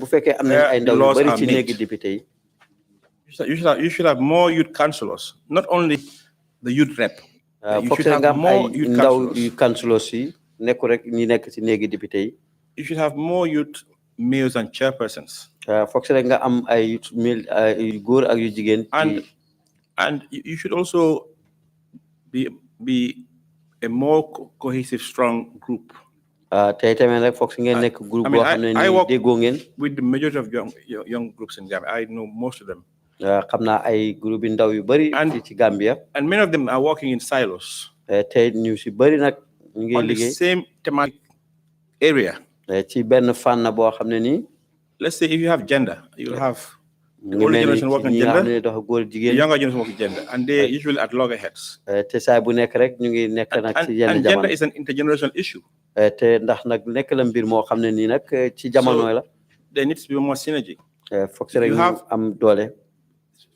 bu fekkee am nañ ay ndaw yu bari ci néegi député yi. You should have more youth councillors, not only the youth rep. You should have more youth councillors yi nekku rek ñi nekk ci néegi député yi. You should have more youth males and chairpersons. Foog rek nga am ay góor ak yu jigéen. And you should also be a more cohesive, strong group. Tey tamit rek foog ngeen nekk groupe boo xam ne nii déggoo ngeen. With the majority of young groups in Gambia, I know most of them. Xam naa ay groupe ndaw yu bari ci Gambia. And many of them are working in silos. Tey ñu si bari nag ñu ngi liggéey on the same thematic area. Ci benn fànn boo xam ne nii. Let's say if you have gender, you'll have the older generation working gender, the younger generation working gender, and they usually at loggerheads. And gender is an intergenerational issue. There needs to be more synergy. You have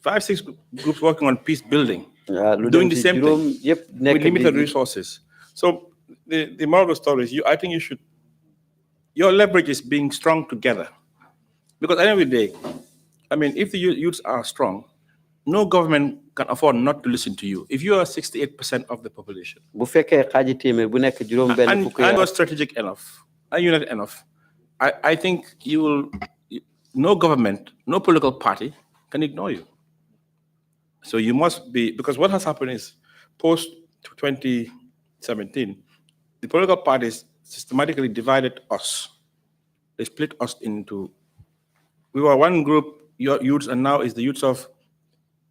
5-6 groups working on peace building, doing the same thing with limited resources. So the moral of the story is, I think your leverage is being strong together. Because at the end of the day, I mean, if the youths are strong, no government can afford not to listen to you. If you are 68% of the population, and you are strategic enough, and united enough, I think no government, no political party can ignore you. So you must be, because what has happened is, post 2017, the political parties systematically divided us. They split us into, we were one group, your youths, and now is the youths of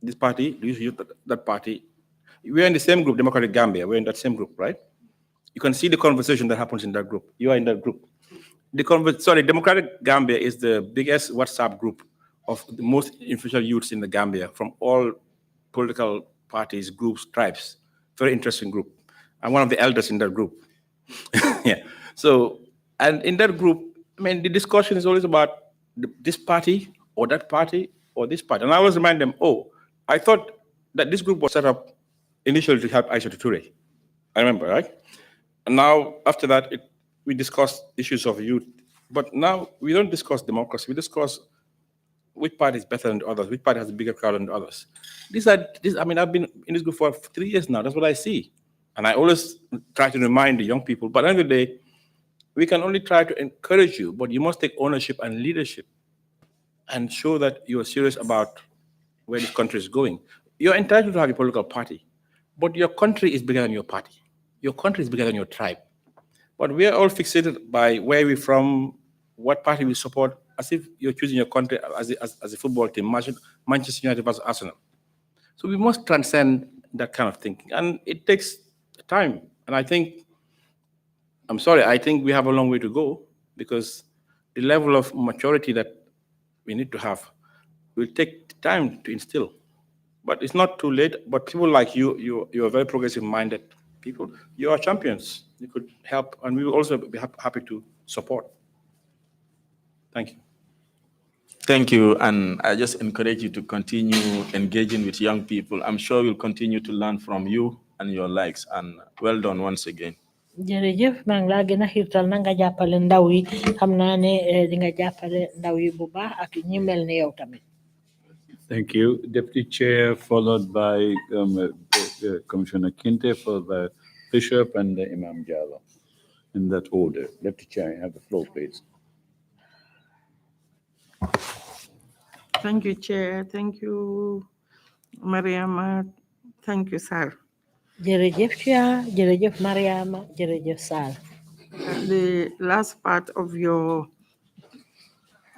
this party, the youth of that party. We're in the same group, Democratic Gambia. We're in that same group, right? You can see the conversation that happens in that group. You are in that group. Democratic Gambia is the biggest WhatsApp group of the most influential youths in the Gambia from all political parties, groups, tribes. Very interesting group. I'm one of the elders in that group. Yeah. So, and in that group, I mean, the discussion is always about this party or that party or this party. And I always remind them, I thought that this group was set up initially to help Aisha Toure. I remember, right? And now, after that, we discussed issues of youth. But now we don't discuss democracy. We discuss which party is better than the others, which party has a bigger crowd than the others. I mean, I've been in this group for 3 years now. That's what I see. And I always try to remind the young people, but at the end of the day, we can only try to encourage you, but you must take ownership and leadership and show that you are serious about where this country is going. You're entitled to have a political party, but your country is bigger than your party. Your country is bigger than your tribe. But we are all fixated by where we're from, what party we support, as if you're choosing your country as a football team, Manchester United versus Arsenal. So we must transcend that kind of thinking. And it takes time. And I think we have a long way to go, because the level of maturity that we need to have will take time to instill. But it's not too late. But people like you are very progressive-minded people. You are champions. You could help, and we will also be happy to support. Thank you. Thank you, and I just encourage you to continue engaging with young people. I'm sure we'll continue to learn from you and your likes, and well done once again. Jërëjëf maa ngi laa gën a xiirtal na nga jàppale ndaw yi xam naa ne di nga jàppale ndaw yi bu baax ak ñi mel ni yow tamit. Thank you. Deputy Chair, followed by Commissioner Kinte, followed by Bishop and Imam Jallo. In that order. Deputy Chair, you have the floor, please. Thank you, Chair. Thank you, Mariama. Thank you, sir. Jërëjëf Chair, jërëjëf Mariama, jërëjëf Sal. The last part of your,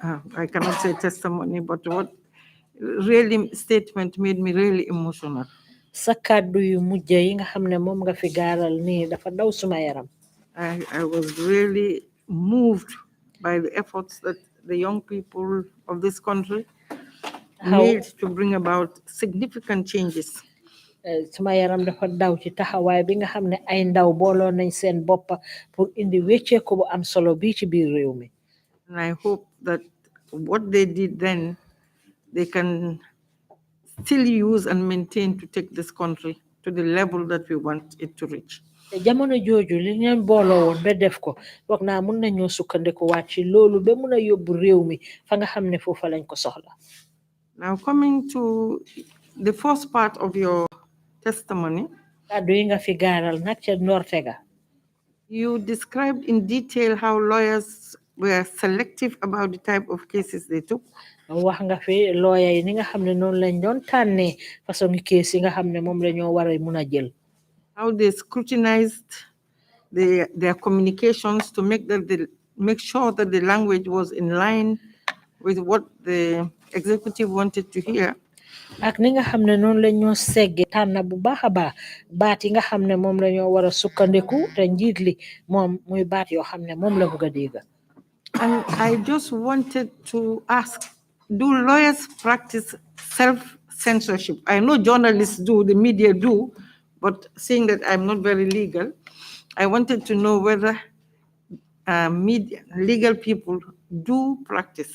I cannot say testimony, but what really statement made me really emotional. Sa kàddu yu mujj yi nga xam ne moom nga fi gaaral nii dafa daw suma yaram. I was really moved by the efforts that the young people of this country made to bring about significant changes. Suma yaram dafa daw ci taxawaay bi nga xam ne ay ndaw booloo nañ seen bopp pour indi wecceeku bu am solo bii ci biir réew mi. And I hope that what they did then, they can still use and maintain to take this country to the level that we want it to reach. jamono jooju li ñeen booloo woon ba def ko wax naa mun nañoo sukkandiku waat ci loolu ba mun a yóbbu réew mi fa nga xam ne foofa lañ ko soxla. Now coming to the first part of your testimony, kàddu yi nga fi gaaral nag ca Nortega. You described in detail how lawyers were selective about the type of cases they took. wax nga fi lawyer yi ni nga xam ne noonu lañ doon tànnee façon case yi nga xam ne moom la ñoo war a mun a jël. How they scrutinized their communications to make sure that the language was in line with what the executive wanted to hear. ak ni nga xam ne noonu la ñoo segge tànn bu baax a baax baat yi nga xam ne moom la ñoo war a sukkandiku te njiit li moom muy baat yoo xam ne moom la bëgg a dégg. And I just wanted to ask, do lawyers practice self-censorship? I know journalists do, the media do, but seeing that I'm not very legal, I wanted to know whether legal people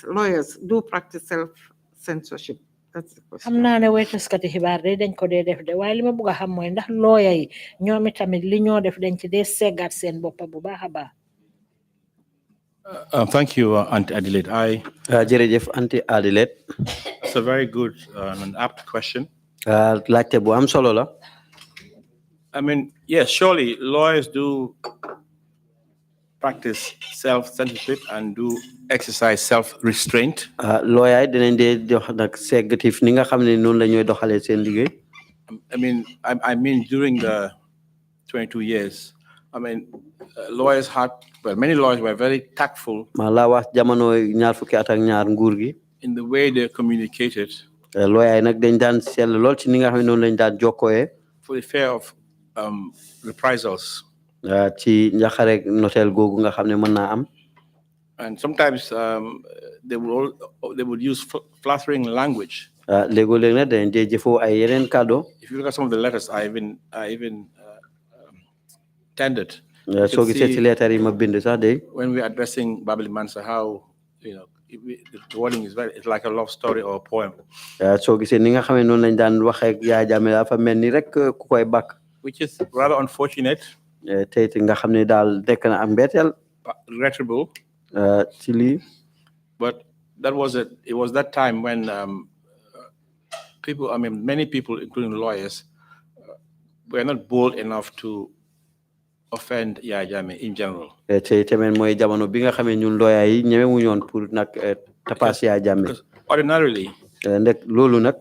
lawyers do practice self-censorship. That's the question. xam naa ne waytaskati xibaar de dañ ko dee def de waaye li ma bëgg a xam mooy ndax lawyer yi ñoomi tamit li ñoo def dañ ci dee seggaat seen boppa bu baax a baax. Thank you, Auntie Adelaide. jërëjëf Auntie Adelaide. That's a very good and apt question. laajte bu am solo la. I mean, yes, surely lawyers do practice self-censorship and do exercise self-restraint. lawyer yi dinañ dee jox nag seggatif ni nga xam ne noonu la ñooy doxalee seen liggéey. I mean, during the 22 years, lawyers many lawyers were very tactful. ma laa wax jamono ñaar fukki at ak ñaar nguur gi. In the way they communicated. lawyer yi nag dañ daan sell lool ci ni nga xam ne noonu lañ daan jokkooyee. For the fear of reprisals. ci njaxare notel googu nga xam ne mën naa am. And sometimes they would use flattering language. léegoo-léeg nag dañ dee jëfoo ay yeneen kàddu. If you look at some of the letters I even tended. soo gisee ci leetar yi ma bind sax de. When we're addressing Babili Mansa, how the wording is it's like a love story or a poem. soo gisee ni nga xam ne noonu lañ daan waxee ak Yaya Jammeh dafa mel ni rek ku koy bakk. Which is rather unfortunate. tey nga xam ne daal nekk na am mbetteel. Regrettable. ci lii. But it was that time when many people, including lawyers, were not bold enough to offend Yaya Jammeh in general. tey tamit mooy jamono bi nga xam ne ñun lawyer yi ñeme wu ñoon pour nag tapas Yaya Jammeh. Because ordinarily. loolu nag.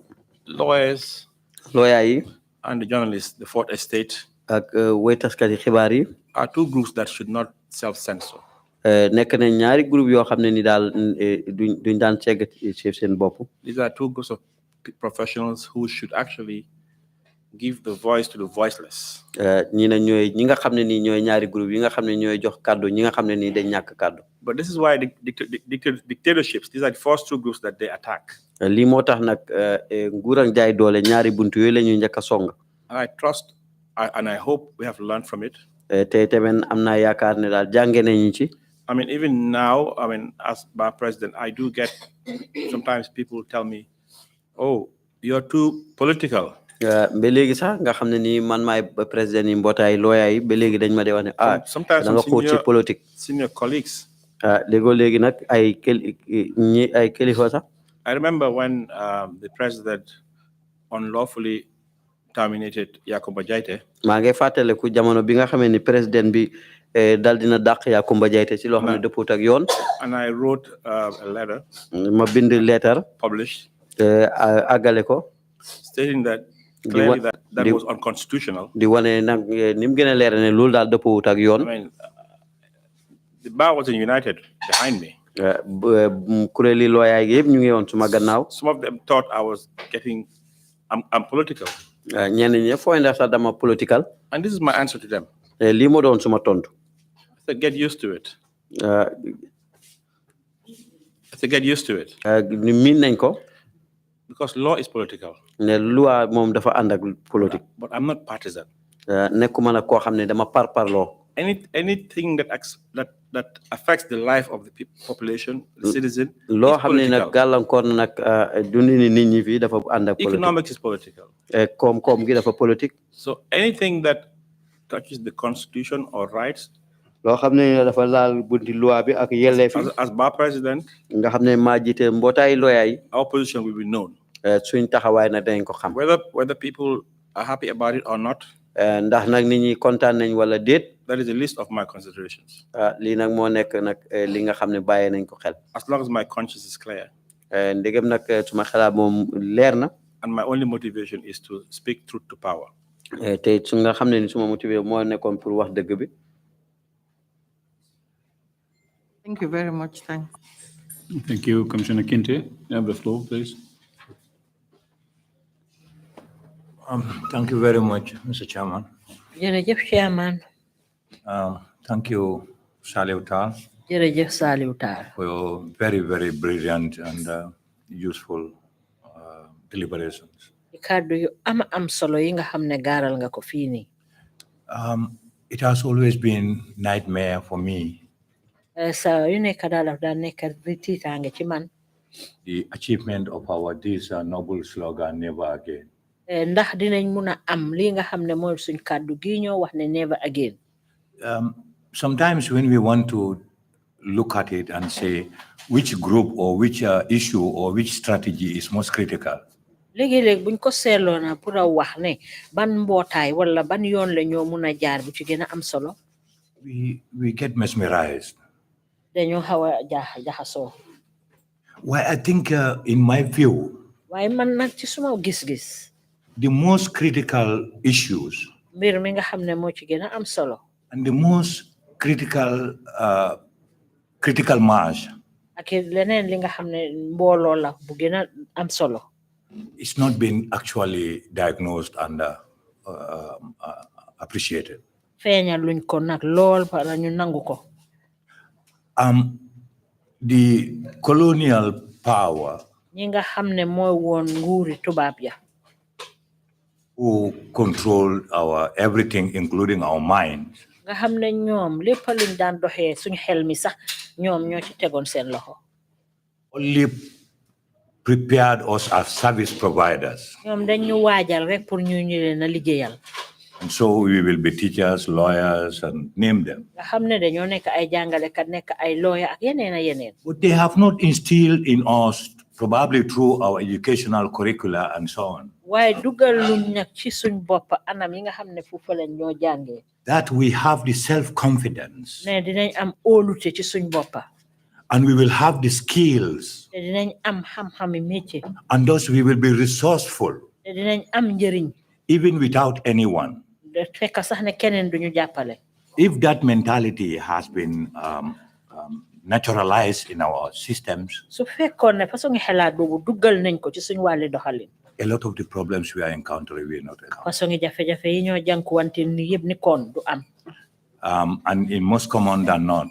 lawyers. lawyer yi. and the journalists, the Fourth Estate. ak waytaskati xibaar yi. are two groups that should not self-censor. nekk na ñaari groupe yoo xam ne ni daal duñ daan segg ci seen bopp. These are two groups of professionals who should actually give the voice to the voiceless. ñi nga xam ne nii ñooy ñaari groupe yi nga xam ne ñooy jox kàddu ñi nga xam ne nii dañ ñàkk kàddu. But this is why the dictatorships, these are the first two groups that they attack. lii moo tax nag nguur ak jaay doole ñaari buntu yooyu la ñuy njëkk a song. And I trust and I hope we have learned from it. tey tamit am naa yaakaar ne daal jànge nañu ci. Even now, as my president, I do get sometimes people tell me, "Oh, you're too political." ba léegi sax nga xam ne nii man maay président yi mbootaay lawyer yi ba léegi dañ ma dee wax ne sometimes da nga xóot ci politique. Senior colleagues. léegi nag ay kilifa sax. I remember when the president unlawfully terminated Yakuba Jaite. maa ngi fàttaliku jamono bi nga xamee ni président bi dal dina dàq Yakuba Jaite ci loo xam ne dëpput ak yoon. And I wrote a letter. ma bind letter. Published. àggale ko. Stating that clearly that was unconstitutional. di wane nag ni mu gën a leer ne loolu daal dëpput ak yoon. The bar wasn't united behind me. kuréeli lawyer yi yëpp ñu ngi woon suma gannaaw. Some of them thought I was I'm political. ñenn ñi fooy ndax sax dama political. And this is my answer to them. lii moo doon suma tontu. I said, get used to it. ni miin nañ ko. Because law is political. ne loi moom dafa ànd ak politique. But I'm not partisan. nekkuma nag koo xam ne dama parparloo. Anything that affects the life of the population, the citizen. loo xam ne nag gàllankoor na nag dundini nit ñi fii dafa ànd ak politique. Economics is political. koom-koom gi dafa politique. So anything that touches the constitution or rights, loo xam ne dafa laal bunti loi bi ak yelleef yi as bar president, nga xam ne maa jiite mbootaay lawyer yi our position will be known. suñ taxawaay na dañ ko xam Whether people are happy about it or not, ndax nag nit ñi kontaan nañ wala déet that is a list of my considerations. lii nag moo nekk nag li nga xam ne bàyyee nañ ko xel As long as my conscience is clear. ndegem nag suma xalaat moom leer na And my only motivation is to speak truth to power. te su nga xam ne ni suma motivé moo nekkoon pour wax dëgg bi. Thank you very much. Thanks. Thank you, Commissioner Kinte. You have the floor, please. Thank you very much, Mr. Chairman. jërëjëf Chairman. Thank you, Salieu Taal, jërëjëf Salieu Taal. for your very, very brilliant and useful deliberations. kàddu yu am solo yi nga xam ne gaaral nga ko fii nii. It has always been nightmare for me, saa yu nekk daal daf daan nekk di tiitaange ci man. the achievement of this noble slogan, never again. ndax dinañ mun a am lii nga xam ne mooy suñ kàddu gi ñoo wax ne never again. Sometimes when we want to look at it and say which group or which issue or which strategy is most critical, léegi-léegi buñ ko seetloo na pour a wax ne ban mbootaay wala ban yoon la ñoo mun a jaar bu ci gën a am solo. we get mesmerized. dañoo xaw a jaxasoo. Why I think in my view, waaye man nag ci suma gis-gis. the most critical issues mbir mi nga xam ne moo ci gën a am solo. and the most critical mass ak leneen li nga xam ne mbooloo la bu gën a am solo. it's not been actually diagnosed and appreciated. feeñal luñ ko nag lool para ñu nangu ko. The colonial power ñi nga xam ne mooy woon nguuri tubaab ya. who control our everything, including our minds, nga xam ne ñoom lépp luñ daan doxee suñ xel mi sax ñoom ñoo ci tegoon seen loxo. only prepared us as service providers. ñoom dañ ñu waajal rek pour ñu leen a liggéeyal. And so we will be teachers, lawyers, and name them. nga xam ne dañoo nekk ay jàngalekat nekk ay lawyer ak yeneen a yeneen. But they have not instilled in us, probably through our educational curricula and so on, waaye dugal luñ nag ci suñ bopp anam yi nga xam ne foofu lañ ñoo jàngee. that we have the self-confidence ne dinañ am óolute ci suñ boppa. and we will have the skills, te dinañ am xam-xami métier. and thus we will be resourceful te dinañ am njëriñ. even without anyone. fekk sax ne keneen duñu jàppale. If that mentality has been naturalized in our systems, su fekkoon ne façon xelaat boobu duggal nañ ko ci suñ wàlli doxalin. a lot of the problems we are encountering will not encounter. façon jafe-jafe yi ñoo jànkuwante ni yëpp ni kon du am. And in most common than not,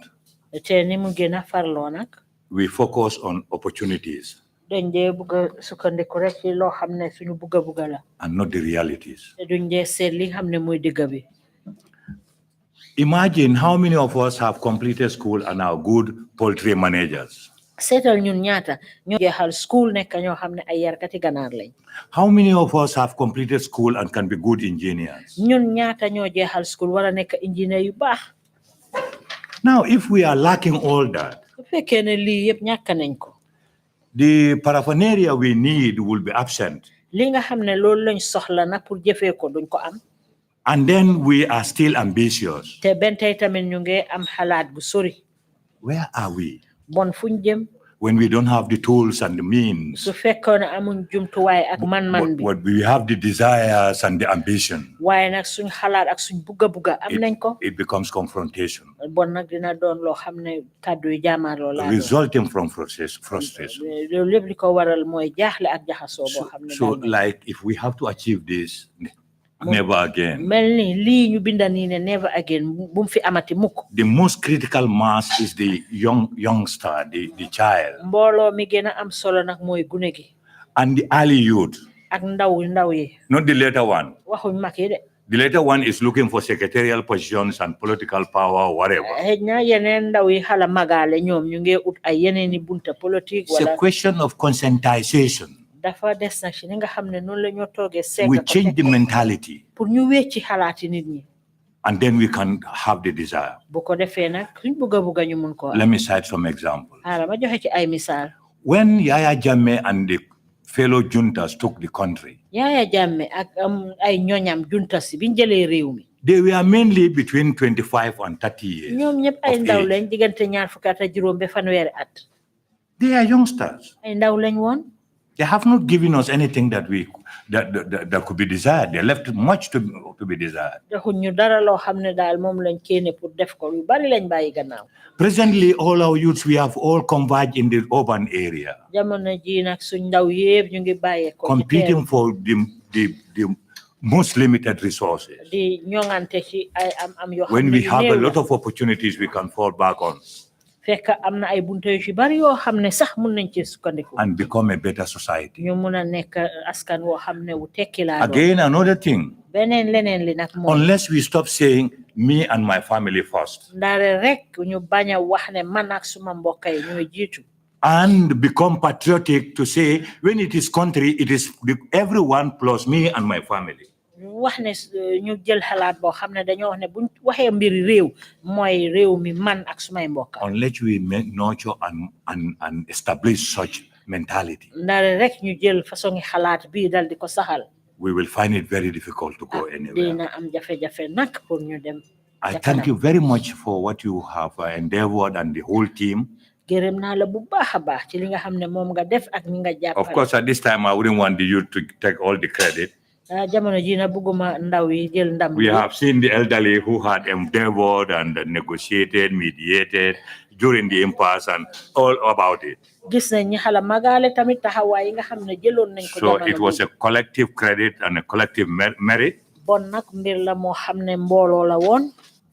te ni mu gën a farloo nag. we focus on opportunities dañ dee bugg a sukkandiku rek ci loo xam ne suñu bugga la. and not the realities. te duñ dee seet li nga xam ne mooy dëgg bi. Imagine how many of us have completed school and are good poultry managers. seetal ñun ñaata ñoo jeexal school nekk ñoo xam ne ay yarkati ganaar lañ. How many of us have completed school and can be good engineers? ñun ñaata ñoo jeexal school war a nekk ingénieur yu baax. Now, if we are lacking all that, su fekkee ne lii yëpp ñàkk nañ ko. the paraphernalia we need will be absent. li nga xam ne loolu lañ soxla na pour jëfee ko duñ ko am. And then we are still ambitious. te benn tey tamit ñu ngi am xalaat bu sori. Where are we? bon fuñ jëm. When we don't have the tools and the means, su fekkoon ne amuñ jumtuwaay ak man-man bi. but we have the desires and the ambition, waaye nag suñ xalaat ak suñ bugga am nañ ko. it becomes confrontation, bon nag dina doon loo xam ne kàddu yu jaamaarloo laa doon. resulting from frustration. loolu lépp li ko waral mooy jaaxle ak jaxasoo boo xam ne. So like if we have to achieve this, never again. mel ni lii ñu binda nii ne never again bu mu fi amati mukk. The most critical mass is the youngster, the child, mbooloo mi gën a am solo nag mooy gune gi. and the early youth, ak ndaw yi. not the later one. waxuñ mag yi de. The later one is looking for secretarial positions and political power, whatever. xëy na yeneen ndaw yi xala magaale ñoom ñu ngi ut ay yeneeni bunta politique It's a wala. question of conscientization. dafa des nag si ni nga xam ne noonu la ñoo toogee. We change the mentality. pour ñu wecci xalaati nit ñi. and then we can have the desire. Let me cite some examples. When Yaya Jammeh and the fellow juntas took the country, they were mainly between 25 and 30 years of age. They are youngsters. They have not given us anything that could be desired. They left much to be desired. Presently, all our youths, we have all converged in the urban area, competing for the most limited resources. When we have a lot of opportunities, we can fall back on and become a better society. Again, another thing, unless we stop saying me and my family first and become patriotic to say when it is country, it is everyone plus me and my family. Unless we nurture and establish such mentality, we will find it very difficult to go anywhere. I thank you very much for what you have endeavored and the whole team. Of course, at this time, I wouldn't want you to take all the credit. We have seen the elderly who had endeavored and negotiated, mediated during the impasse and all about it. So it was a collective credit and a collective merit.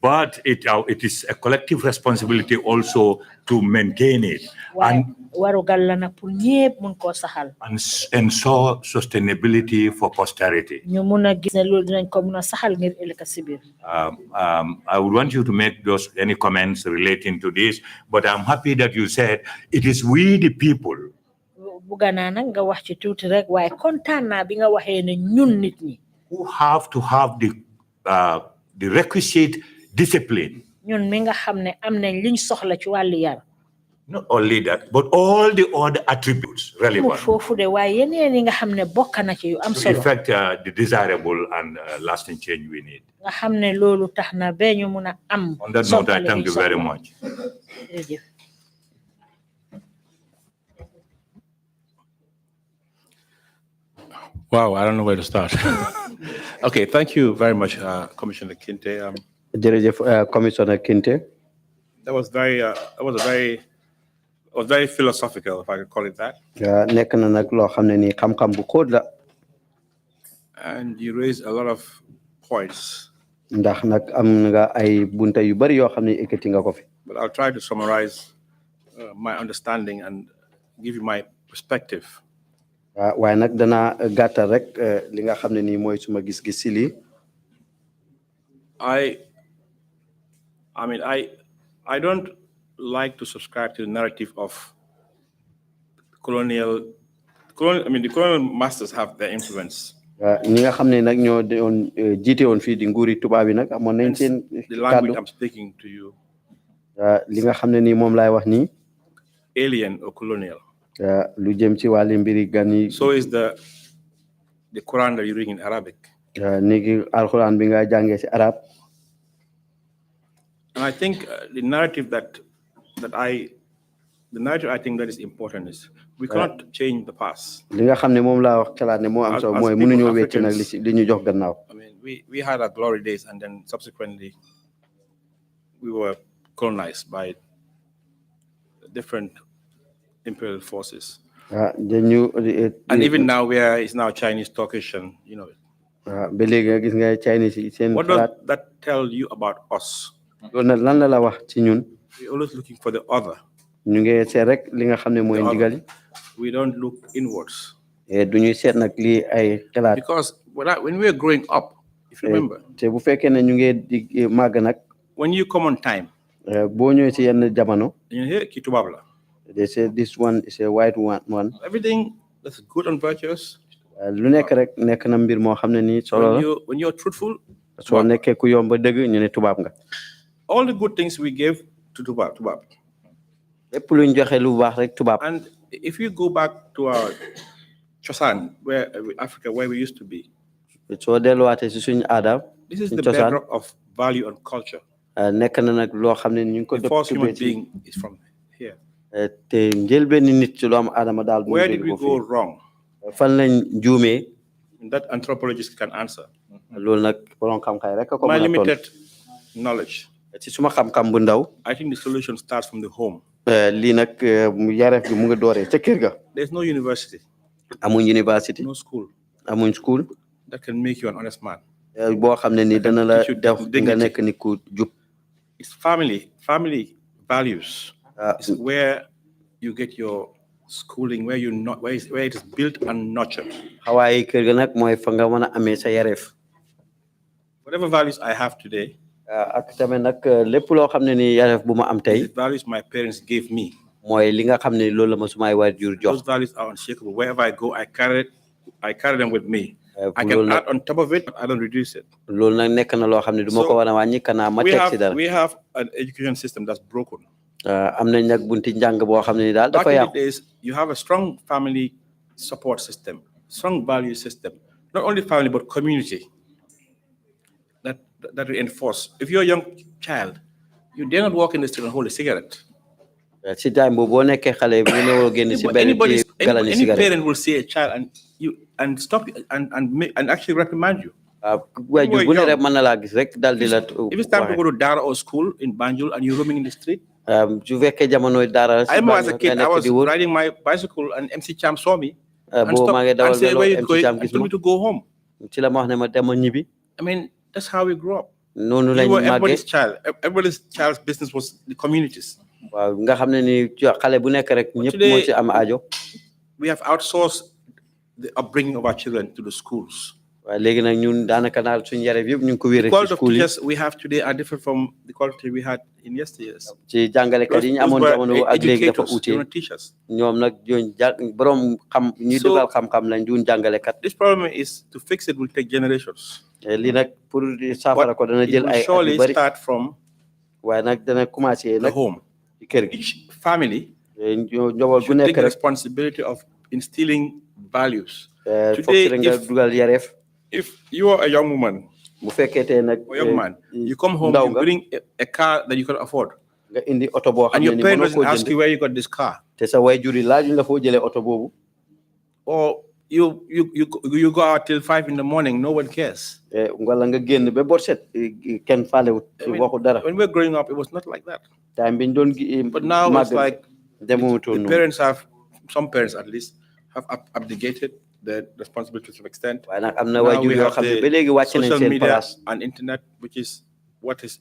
But it is a collective responsibility also to maintain it and ensure sustainability for posterity. I would want you to make any comments relating to this, but I'm happy that you said it is we the people who have to have the requisite discipline. Not only that, but all the other attributes relevant to effect the desirable and lasting change we need. On that note, I thank you very much. Wow, I don't know where to start. Okay, thank you very much, Commissioner Kinte. Commissioner Kinte. That was very philosophical, if I could call it that. And you raised a lot of points. But I'll try to summarize my understanding and give you my perspective. I don't like to subscribe to the narrative of the colonial masters have their influence. The language I'm speaking to you, alien or colonial. So is the Quran that you read in Arabic. And I think the narrative I think that is important is we cannot change the past. We had our glory days, and then subsequently we were colonized by different imperial forces. And even now it's now Chinese, Turkish, and you know. What does that tell you about us? We're always looking for the other. We don't look inwards. Because when we were growing up, if you remember, when you come on time, you hear Kitubabla. They say this one is a white one. Everything that's good and virtuous. When you're When you're truthful, soo nekkee ku yomb dëgg ñu ne tubaab nga. All the good things we gave to tubaab. lépp luñ joxe lu baax rek tubaab. And if you go back to our cosaan, where Africa, where we used to be, soo delluwaatee si suñu aada. This is the bedrock of value and culture. nekk na nag loo xam ne ñu ngi ko The first human being is from here. te njëlbeen nit ci doomu aadama daal. Where did we go wrong? fan lañ juumee. That anthropologist can answer. loolu nag borom xam-xam rek ko My limited knowledge. ci suma xam-xam bu ndaw. I think the solution starts from the home. lii nag yareef bi mu ngi dooree ca kër ga. There's no university. amuñ university. No school. amuñ school. That can make you an honest man. boo xam ne ni dana la def nga nekk ni ku jub. It's family values. Is where you get your schooling, where it is built and nurtured. xawaayi kër ga nag mooy fa nga mën a amee sa yareef. Whatever values I have today. ak tamit nag lépp loo xam ne ni yareef bu ma am tey. The values my parents gave me. mooy li nga xam ne loolu la ma sumay waajur jox. Those values are unshakable. Wherever I go, I carry them with me. I can add on top of it, but I don't reduce it. loolu nag nekk na loo xam ne du ma ko war a wàññi kanaa ma teg si dara. We have an education system that's broken. am nañ nag bunti njàng boo xam ne ni daal dafa yàqu. Back in the days, you have a strong family support system, strong value system, not only family but community. That reinforce. If you're a young child, you dare not walk in the street and hold a cigarette. si time boobu boo nekkee xale bu ne woo génn si benn galani Any cigarette. parent will see a child and stop you and actually reprimand you. waajur bu ne rek mën na laa gis rek daal di la. If it's time to go to Dara or school in Banjul and you're roaming in the street. su fekkee jamonoy dara. I remember as a kid, I was riding my bicycle and MC Cham saw me. And boobu maa ngi stopped and dawal said, "Where you MC going?" Cham And gis told ma. me to go home. ci la ma wax ne ma dama ñibbi. I mean, that's how we grew up. noonu You lañ were màggee. everybody's child. Everybody's child's business was the communities. waaw nga xam ne ni xale bu nekk rek ñëpp moo ci am aajo. We have outsourced the upbringing of our children to the schools. waaw léegi nag ñun daanaka daal suñu yareef yëpp ñu ngi ko wéer The ci quality of school yi. teachers we have today are different from the quality we had in yesteryears. ci jàngalekat yi ñu amoon jamono ak léegi dafa educators, uute. they were teachers. ñoom nag ñooñu borom xam ñuy So- dugal xam-xam lañ duñ jàngalekat. This problem is to fix it will take generations. lii nag pour saafara ko dana It jël will ay at surely yu bari. start from waaye nag dana commencé the nag home. ci kër gi. Each family njaboot bu should nekk take the rek responsibility of instilling values. foog Today, ci nga dugal yareef. If you are a young woman bu fekkee tey nag. or young man, you come home, ndaw you nga bring a car that you can afford, nga indi oto boo xam and ne your ni parent mënoo koo doesn't ask jënd you where you got this car, te sa waajur yi laajuñ la foo jëlee oto boobu. or you go out till 5 in the morning, no one cares. wala nga génn ba bor set kenn faalewut I mean, waxu dara. when we were growing up, it was not like that. time biñ doon gi But now it's like demutoon the noonu. parents have, some parents at least, have abdicated their responsibility to some extent. waaye nag am na Now waajur we yoo have xam ne the ba léegi wàcc nañ social seen media place. and internet, which is what is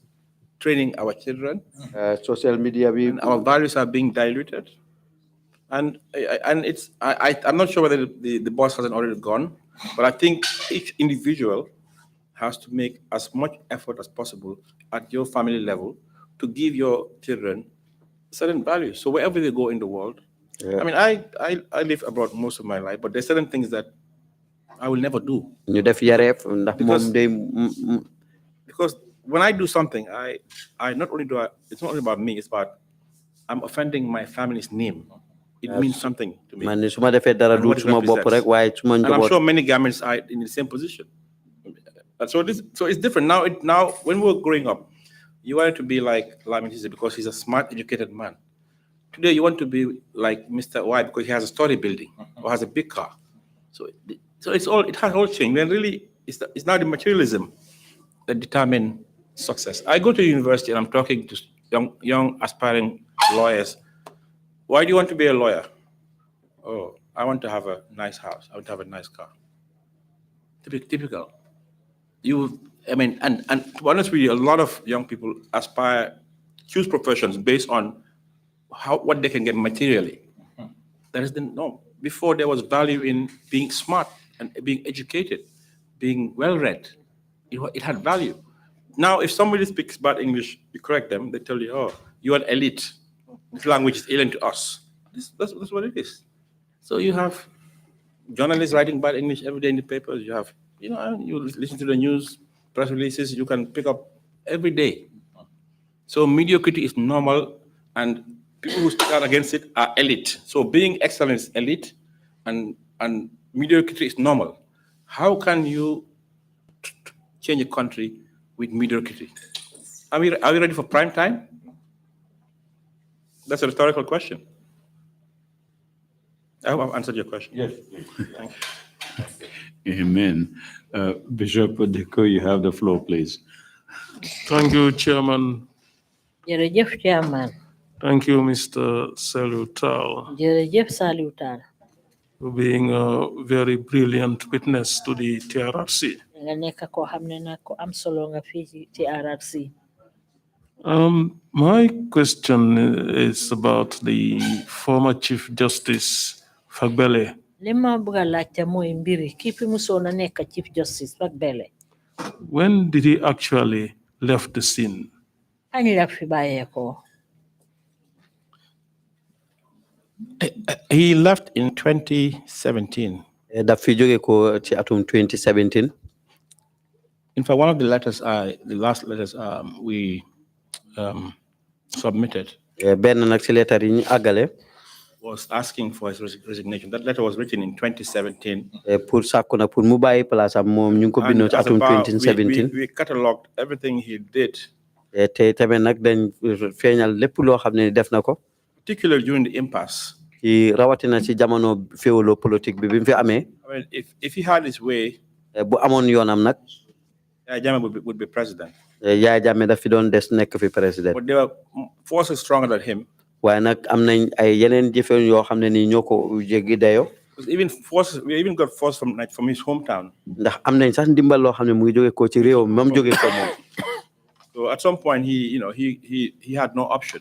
training our children, social media bi. and our values are being diluted. And I'm not sure whether the boss hasn't already gone, but I think each individual has to make as much effort as possible at your family level to give your children certain values. So wherever they go in the world, I mean, I live abroad most of my life, but there's certain things that I will never do. ñu def yareef ndax moom day. Because when I do something, I not only it's not only about me, it's about I'm offending my family's name. It means something to me. man su ma defee dara And du what it suma bopp represents. rek waaye suma And I'm njaboot. sure many Gambians are in the same position. And so it's different now. When we were growing up, you wanted to be like Lamin Sise because he's a smart, educated man. Today, you want to be like Mr. Y because he has a story building or has a big car. So it has all changed. And really, it's now the materialism that determine success. I go to university and I'm talking to young aspiring lawyers. Why do you want to be a lawyer? Oh, I want to have a nice house. I want to have a nice car. Typical. And to be honest with you, a lot of young people choose professions based on what they can get materially. That is the norm. Before, there was value in being smart and being educated, being well-read. It had value. Now, if somebody speaks bad English, you correct them, they tell you, oh, you're an elite. This language is alien to us. That's what it is. So you have journalists writing bad English every day in the papers. You have, you listen to the news. press releases you can pick up every day. So mediocrity is normal, and people who stand against it are elite. So being excellent is elite, and mediocrity is normal. How can you change a country with mediocrity? Are we ready for prime time? That's a rhetorical question. I hope I've answered your question. Yes. Thank you. Amen. Bishop Odeko, you have the floor, please. Thank you, Chairman. Jërëjëf Chairman. Thank you, Mr. Salieu Taal, Jërëjëf Salieu Taal. for being a very brilliant witness to the TRRC. Nga nekk koo xam ne nag ko am solo nga fii ci TRRC. My question is about the former Chief Justice Fagbele. Li ma bëgg a laajte mooy mbiri kii fi musoon a nekk Chief Justice Fagbele. When did he actually left the scene? Kañ la fi bàyyeekoo. He left in 2017. daf fi jóge ko ci atum 2017. In fact, one of the letters, the last letters we submitted benn nag ci leetar yi ñu àggale was asking for his resignation. That letter was written in 2017. pour sàkku nag pour mu bàyyi place am moom ñu ngi ko bindoon ci atum 2017. We catalogued everything he did. te tamit nag dañ feeñal lépp loo xam ne def na ko. Particularly during the impasse. ci rawatina ci jamono féewaloo politique bi bi mu fi amee. I mean, if he had his way, bu amoon yoonam nag. Yaya Jammeh would be president. Yaya Jammeh daf fi doon des nekk fi président. But there were forces stronger than him. waaye nag am nañ ay yeneen jëfe yoo xam ne nii ñoo ko jéggi dayoo. We even got force from his hometown. ndax am nañ sax ndimbal loo xam ne mu ngi jóge ko ci réew moom jóge ko moom. So at some point he had no option.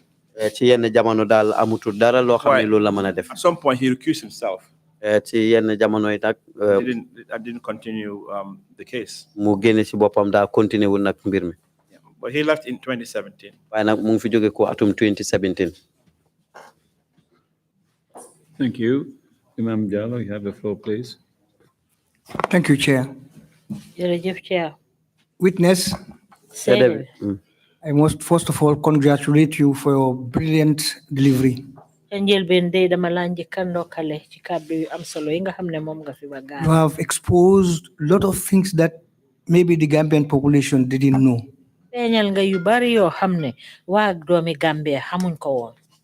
ci yenn jamono daal amutul dara loo xam ne loolu la mën a def. At some point he recused himself. ci yenn jamono yi nag. I didn't continue the case. mu génne si boppam daal continuer wul nag mbir mi. But he left in 2017. waaye nag mu ngi fi jóge ko atum 2017. Thank you. Imam Jallo, you have the floor, please. Thank you, Chair. Jërëjëf Chair. Witness, I must first of all congratulate you for your brilliant delivery. You have exposed a lot of things that maybe the Gambian population didn't know.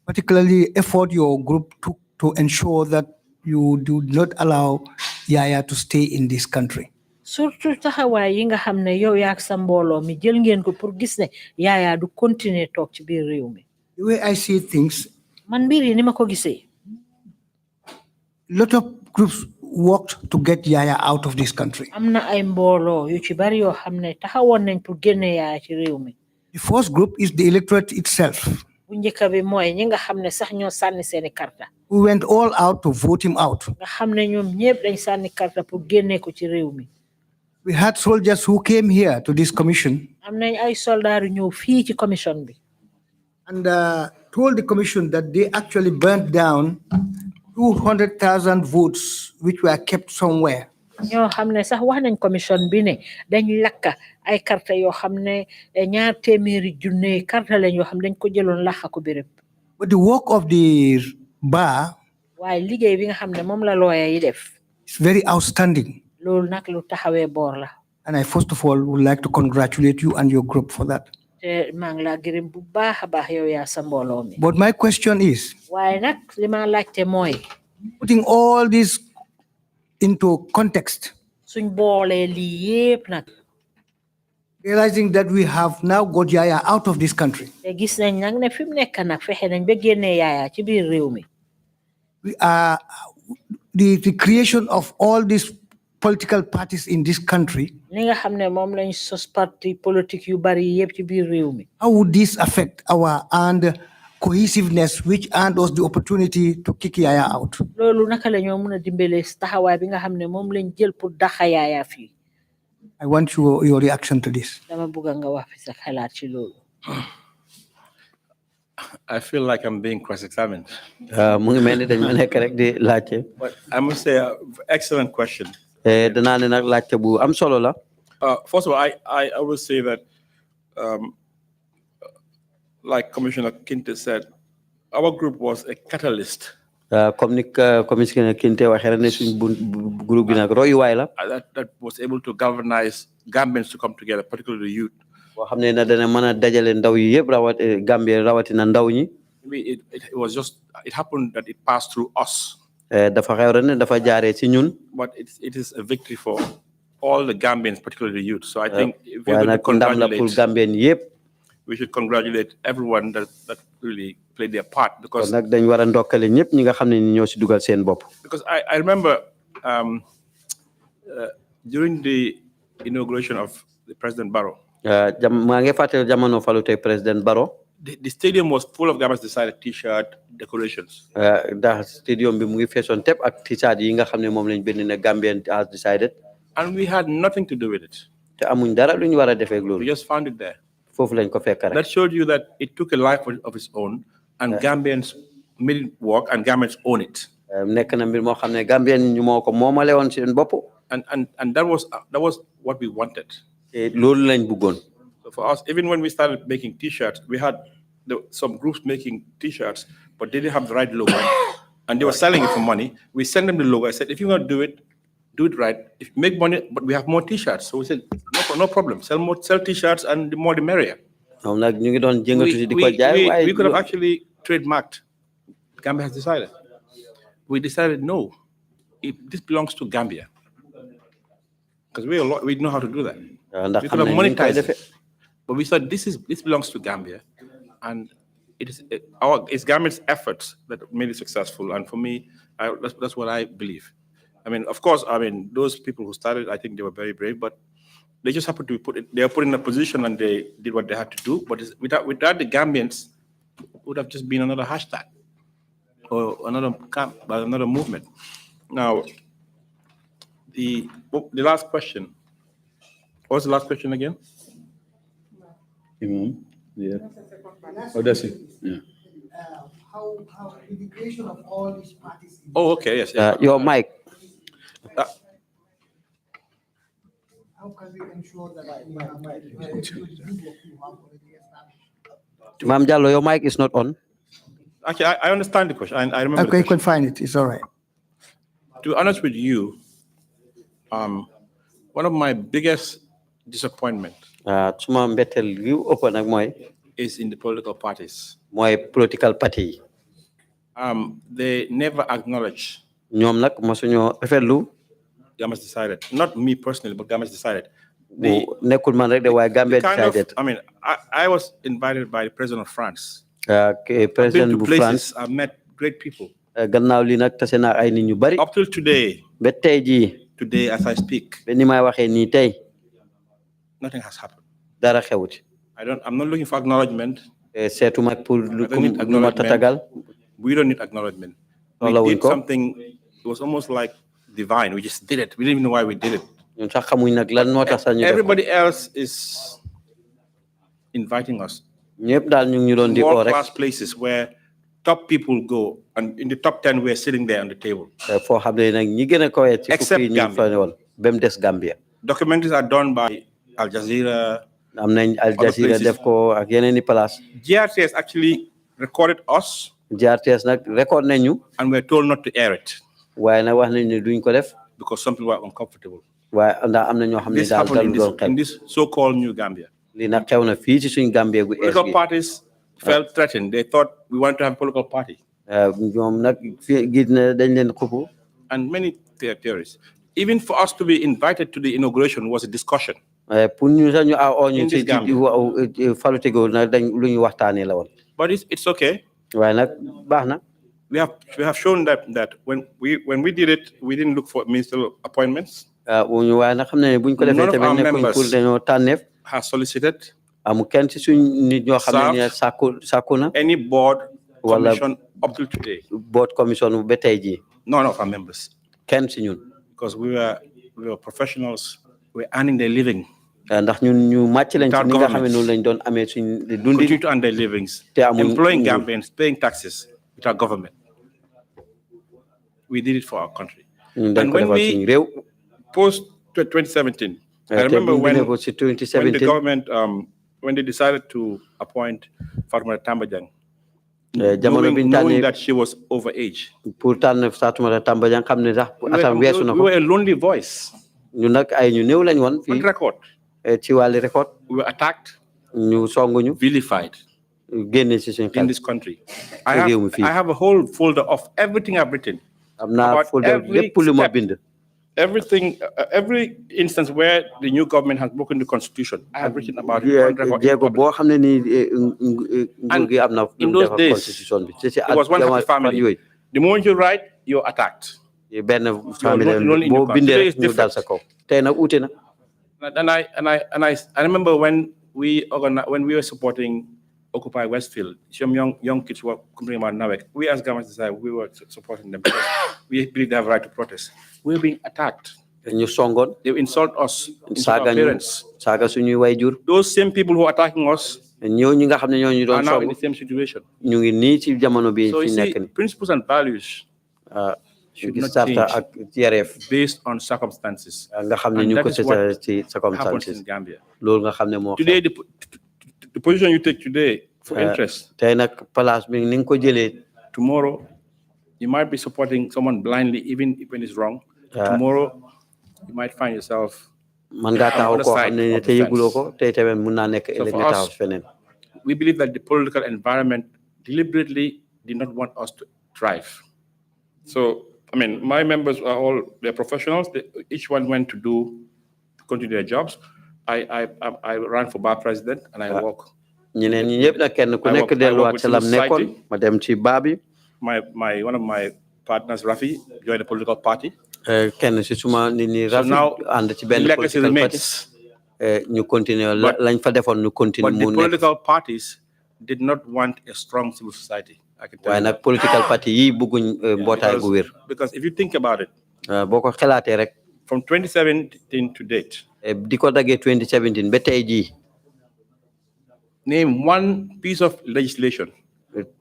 Particularly effort your group took to ensure that you do not allow Yaya to stay in this country. Surtout taxawaay yi nga xam ne yow yaak sa mbooloo mi jël ngeen ko pour gis ne Yaya du continuer toog ci biir réew mi. The way I see things, man mbir yi ni ma ko gisee. Lot of groups worked to get Yaya out of this country. Am na ay mbooloo yu ci bari yoo xam ne taxawoon nañ pour génne Yaya ci réew mi. The first group is the electorate itself. Bu njëkk bi mooy ñi nga xam ne sax ñoo sànni seeni karta. We went all out to vote him out. Nga xam ne ñoom ñëpp dañ sànni karta pour génne ko ci réew mi. We had soldiers who came here to this commission. Am nañ ay soldaar yu ñëw fii ci commission bi. And told the commission that they actually burnt down 200,000 votes which were kept somewhere. ñoo xam ne sax wax nañ commission bi ne dañ lakka ay karta yoo xam ne ñaar téeméeri junne karta lañ yoo xam dañ ko jëloon lakka ko béréb. But the work of the bar waaye liggéey bi nga xam ne moom la lawyer yi def. is very outstanding. loolu nag lu taxawee boor la. And I first of all would like to congratulate you and your group for that. te maa ngi laa gërëm bu baax a baax yow yaa sa mbooloo mi. But my question is, waaye nag li ma laajte mooy. putting all this into context, suñ boolee lii yépp nag. realizing that we have now got Yaya out of this country. te gis nañ nag ne fi mu nekk nag fexe nañ ba génnee Yaya ci biir réew mi. We are the creation of all these political parties in this country. li nga xam ne moom lañ sos parti politique yu bari yépp ci biir réew mi. How would this affect our cohesiveness, which earned us the opportunity to kick Yaya out? loolu naka la ñoo mën a dimbale taxawaay bi nga xam ne moom lañ jël pour daxa Yaya fii. I want your reaction to this. dama bëgg nga wax fi sa xalaat ci loolu. I feel like I'm being cross-examined. mu ngi mel ni dañ ma nekk rek di laajte. But I must say, excellent question. danaa ne nag laajte bu am solo la. First of all, I always say that, like Commissioner Kinte said, our group was a catalyst. Comme ni Commissioner Kinte waxee rek ne suñ groupe bi nag royuwaay la. That was able to galvanize Gambians to come together, particularly the youth. boo xam ne na dana mën a dajale ndaw yi yëpp Gambie rawatina ndaw ñi. It was just, it happened that it passed through us. Dafa xew rek ne dafa jaaree ci ñun. But it is a victory for all the Gambians, particularly the youth. So I think if we're going to congratulate, we should congratulate everyone that really played their part, because nag dañ war a ndokkale ñëpp ñi nga xam ne ñoo si dugal seen bopp. Because I remember during the inauguration of the President Barrow, maa ngi fàttali jamono falute President Barrow. The stadium was full of Gambians decided T-shirt decorations. Ndax stadium bi mu ngi feesoon tepp ak T-shirt yi nga xam ne moom lañ bind ne Gambian has decided. And we had nothing to do with it. Te amuñ dara lu ñu war a defee loolu. We just found it there. Foofu lañ ko fekk rek. That showed you that it took a life of its own, and Gambians made it work, and Gambians own it. Nekk na mbir moo xam ne Gambien ñu moo ko moomale woon seen bopp. And that was what we wanted. Loolu lañ bëggoon. So for us, even when we started making T-shirts, we had some groups making T-shirts, but they didn't have the right logo, and they were selling it for money. We sent them the logo. I said, if you're going to do it right. If you make money, but we have more T-shirts. So we said, no problem. Sell T-shirts, and the more the merrier. We could have actually trademarked. Gambia has decided. We decided no, this belongs to Gambia, because we know how to do that. We could have monetized it, but we said this belongs to Gambia, and it's Gambia's efforts that made it successful. And for me, that's what I believe. I mean, of course, those people who started, I think they were very brave, but they just happened to they were put in a position and they did what they had to do. But without the Gambians, it would have just been another hashtag or another movement. Now, the last question. What was the last question again? Yeah. Oh, that's it. Yeah. How the creation of all these parties. Oh, okay, yes. Your mic. How can we ensure that we have a good work you have already established? Ma'am Jallo, your mic is not on. Actually, I understand the question. I remember. Okay, you can find it. It's all right. To be honest with you, one of my biggest disappointment is in the political parties. My political party. They never acknowledge. Gambians decided. Not me personally, but Gambians decided. I was invited by the president of France. I've been to places, I've met great people. Up till today, as I speak, nothing has happened. I'm not looking for acknowledgement. We don't need acknowledgement. We did something, it was almost like divine. We just did it. We didn't even know why we did it. Everybody else is inviting us. World-class places where top people go, and in the top 10, we're sitting there on the table. Except Gambia. Documentaries are done by Al Jazeera. GRTS actually recorded us. And we're told not to air it. Because some people are uncomfortable. This happened in this so-called New Gambia. Political parties felt threatened. They thought we wanted to have a political party. And many theories. Even for us to be invited to the inauguration was a discussion. But it's okay. We have shown that when we did it, we didn't look for ministerial appointments. None of our members has solicited, any board commission up till today. None of our members. Because we were professionals. We're earning their living. Continue to earn their livings, employing Gambians, paying taxes with our government. We did it for our country. And when we post 2017, I remember when the 2017 government, when they decided to appoint Fatuma Tambajang, knowing that she was over age. pour tànn Fatoumata Tambajang xam ne sax atam weesu na We ko. were a lonely voice. ñu nag ay ñu néew lañ woon On fii record. ci wàllu record. We were attacked, ñu songuñu, vilified génne ci suñu in xel. this country. I have a whole folder of everything I've written. am naa folder lépp lu ma bind. Everything, every instance where the new government has broken the constitution, I have written about it. On record. jéego boo xam ne nii nguur gi am na in those days, constitution bi. it was one happy family. The moment you write, you're attacked. benn famille boo bindee rek ñu dal sa kaw. tey nag uute na. And I remember when we were supporting Occupy Westfield, some young kids were complaining about Nawek. We as government decided we were supporting them because we believe they have a right to protest. We were being attacked. ñu songoon. They insult us, insult our saaga ñu parents. saaga suñuy wayjur. Those same people who are attacking us ñooñu nga xam ne ñooñu doon are now in songu. the same situation. ñu ngi nii ci jamono bi So fi you nekk see, ni. principles and values should not Sarta change ak TRF based on circumstances. nga xam ne And ñu that ko is what seetal ci happens circonstances in Gambia. loolu nga xam ne moo Today, the position you take today for interest. tey nag place bi ni nga ko jëlee. Tomorrow, you might be supporting someone blindly, even when it's wrong. Tomorrow, you might find yourself man ngaa taxaw koo xam ne te yëguloo ko tey tamit mun naa nekk ëllëg nga taxaw feneen. We believe that the political environment deliberately did not want us to thrive. So, I mean, my members are all, they're professionals. Each one went to continue their jobs. I ran for bar president and I work. ñeneen ñi ñëpp nag kenn ku nekk delluwaat sa lam nekkoon ma dem ci baa bi. One of my partners, Rafi, joined a political party. kenn si suma nit ñi Rafi ànd ci benn political party. ñu continuer lañ fa defoon ñu continuer mu nekk. But the political parties did not want a strong civil society. waaye nag political party yi bëgguñ mbootaay gu wér. Because if you think about it, boo ko xalaatee rek. from 2017 to date. di ko daggee 2017 ba tey jii. Name one piece of legislation.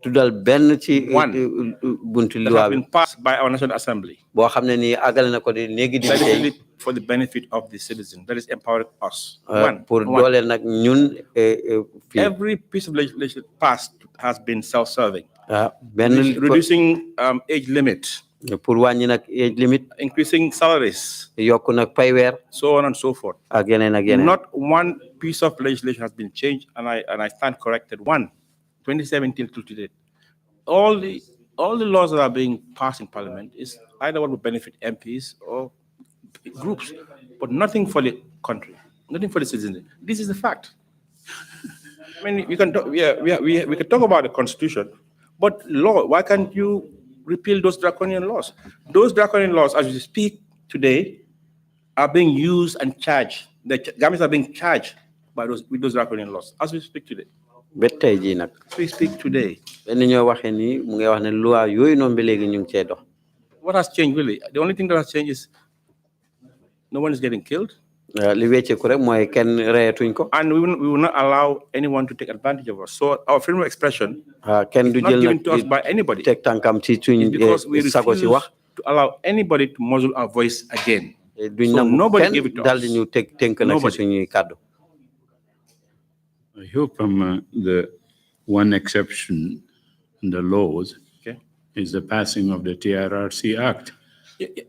tuddal benn ci buntu that has been passed by our National Assembly. boo xam ne nii àggale na ko di néegi di tey. for the benefit of the citizens, that is empowering us. pour dooleel nag ñun. Every piece of legislation passed has been self-serving. reducing age limit. pour wàññi nag age limit. Increasing salaries. yokku nag pay weer. So on and so forth. ak yeneen ak yeneen. Not one piece of legislation has been changed, and I stand corrected. 2017 till today, all the laws that are being passed in Parliament is either what will benefit MPs or groups, but nothing for the country, nothing for the citizens. This is the fact. I mean, we can talk, we can talk about the Constitution, but law. Why can't you repeal those draconian laws? Those draconian laws, as we speak today, are being used and charged. The Gambians are being charged with those draconian laws as we speak today. ba tey jii nag. We speak today. benn ñoo waxee nii mu ngi wax ne loi yooyu noonu ba léegi ñu ngi cee dox. What has changed really? The only thing that has changed is no one is getting killed. li wecceeku rek mooy kenn reyetuñ ko. And we will not allow anyone to take advantage of us. So our freedom of expression kenn du is not jël given to us by anybody. teg tànkam ci suñ because we sago si wax. refuse to allow anybody to muzzle our voice again. duñ So nangu nobody give it to kenn daal di us. ñu tënk nag si suñuy kàddu. I hope the one exception in the laws is the passing of the TRRC Act,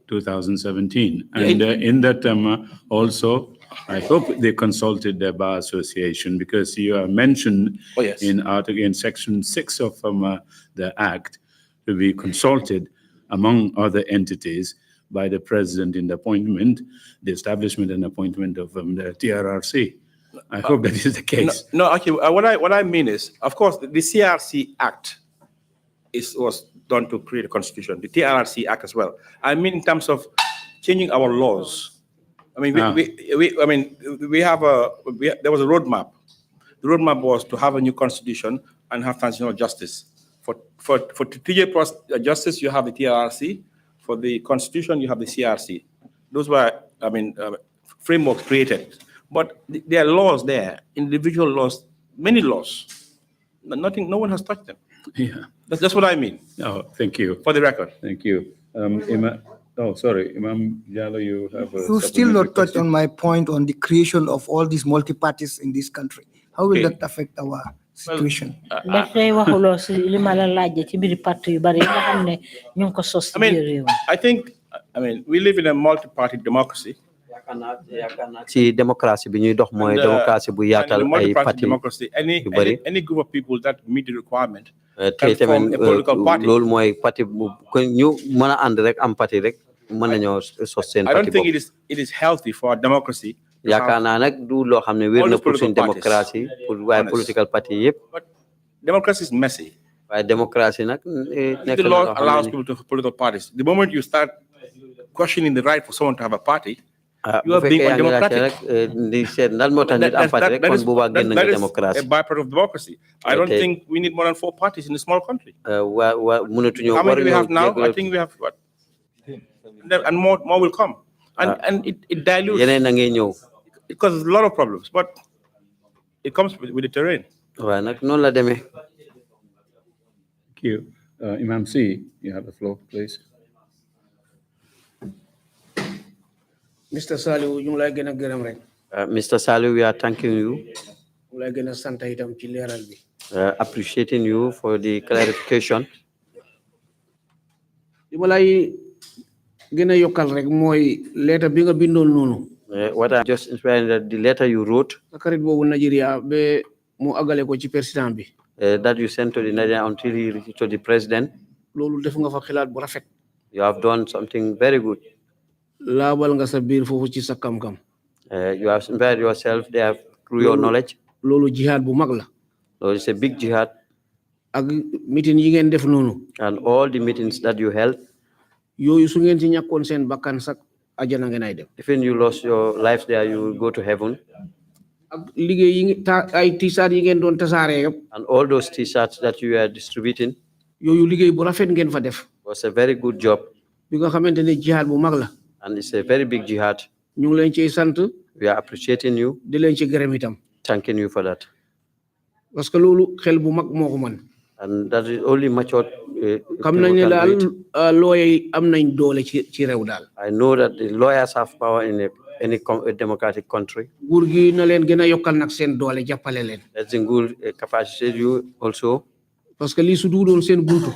2017. And in that also, I hope they consulted the Bar Association, because you are mentioned in Section 6 of the Act to be consulted among other entities by the President in the appointment, the establishment and appointment of the TRRC. I hope that is the case. No, okay. What I mean is, of course, the CRC Act was done to create a constitution. The TRRC Act as well. I mean, in terms of changing our laws. I mean, there was a roadmap. The roadmap was to have a new constitution and have transitional justice. For TJ justice, you have the TRRC. For the constitution, you have the CRC. Those were, frameworks created. But there are laws there, individual laws, many laws. No one has touched them. Yeah. That's what I mean. Oh, thank you. For the record. Thank you. Oh, sorry, Imam Jallo, you have a You still supplementary not touched question? on my point on the creation of all these multi-parties in this country. How will that affect our situation? daf lay waxuloo si li ma la laajee ci mbiri parti yu bari yi nga xam ne ñu ngi ko sos ci biir réew mi. I mean, we live in a multi-party democracy. ci démocratie bi ñuy dox mooy démocratie bu And in yaatal a ay multi-party parti democracy, yu bari. any group of people that meet the requirement te can form tamit a political party. loolu mooy parti bu ko ñu mën a ànd rek am parti rek mën nañoo sos seen I parti don't think bopp. it is healthy for a democracy. yaakaar naa nag du loo xam ne wér all na these pour political suñ parties. démocratie pour waaye Honest. political party yëpp. But democracy is messy. waaye démocratie nag If nekk the na law loo xam allows ne people to have political parties, the moment you start questioning the right for someone to have a party, you bu are being fekkee yaa ngi laajte undemocratic. rek di seet lan moo tax nit am parti rek kon boobaa génn nga that is a démocratie. byproduct of democracy. I don't Okay. think we need more than 4 parties in a small country. waa mënatuñoo How many do we have now? I waruñoo think we have what? And more will come. And it dilutes. yeneen na ngay ñëw. It causes a lot of problems, but it comes with the terrain. waaye nag noonu la demee. Thank you. Imam C, you have the floor, please. Mr. Salieu ñu ngi lay gën a gërëm rek. Mr. Salieu, we are thanking you, ñu lay gën a sant itam ci leeral bi. appreciating you for the clarification. li ma lay gën a yokkal rek mooy leeta bi nga bindoon noonu. What I'm just inspiring that the letter you wrote, sa xarit boobu Nigeria ba mu àggale ko ci président bi. that you sent to the Nigeria until he reached to the president, loolu def nga fa xalaat bu rafet. you have done something very good. laabal nga sa biir foofu ci sa kam-kam. You have inspired yourself there through your knowledge. loolu jihad bu mag la. So it's a big jihad. ak meeting yi ngeen def noonu. And all the meetings that you held. yooyu su ngeen ci ñàkkoon seen bakkan sax ajana ngeen ay dem. Even you lost your life there, you will go to heaven. ak liggéey yi ay t-shirt yi ngeen doon tasaaree yëpp. And all those t-shirts that you are distributing. yooyu liggéey bu rafet ngeen fa def. Was a very good job. bi nga xamante ne jihad bu mag la. And it's a very big jihad. ñu ngi leen ciy sant. We are appreciating you. di leen ci gërëm itam. Thanking you for that. parce que loolu xel bu mag moo ko mën. And that is only matured. xam nañ ne daal lawyer yi am nañ doole ci réew daal. I know that the lawyers have power in any democratic country. nguur gi na leen gën a yokkal nag seen doole jàppale leen. That's the good capacity you also. parce que lii su doon seen buntu.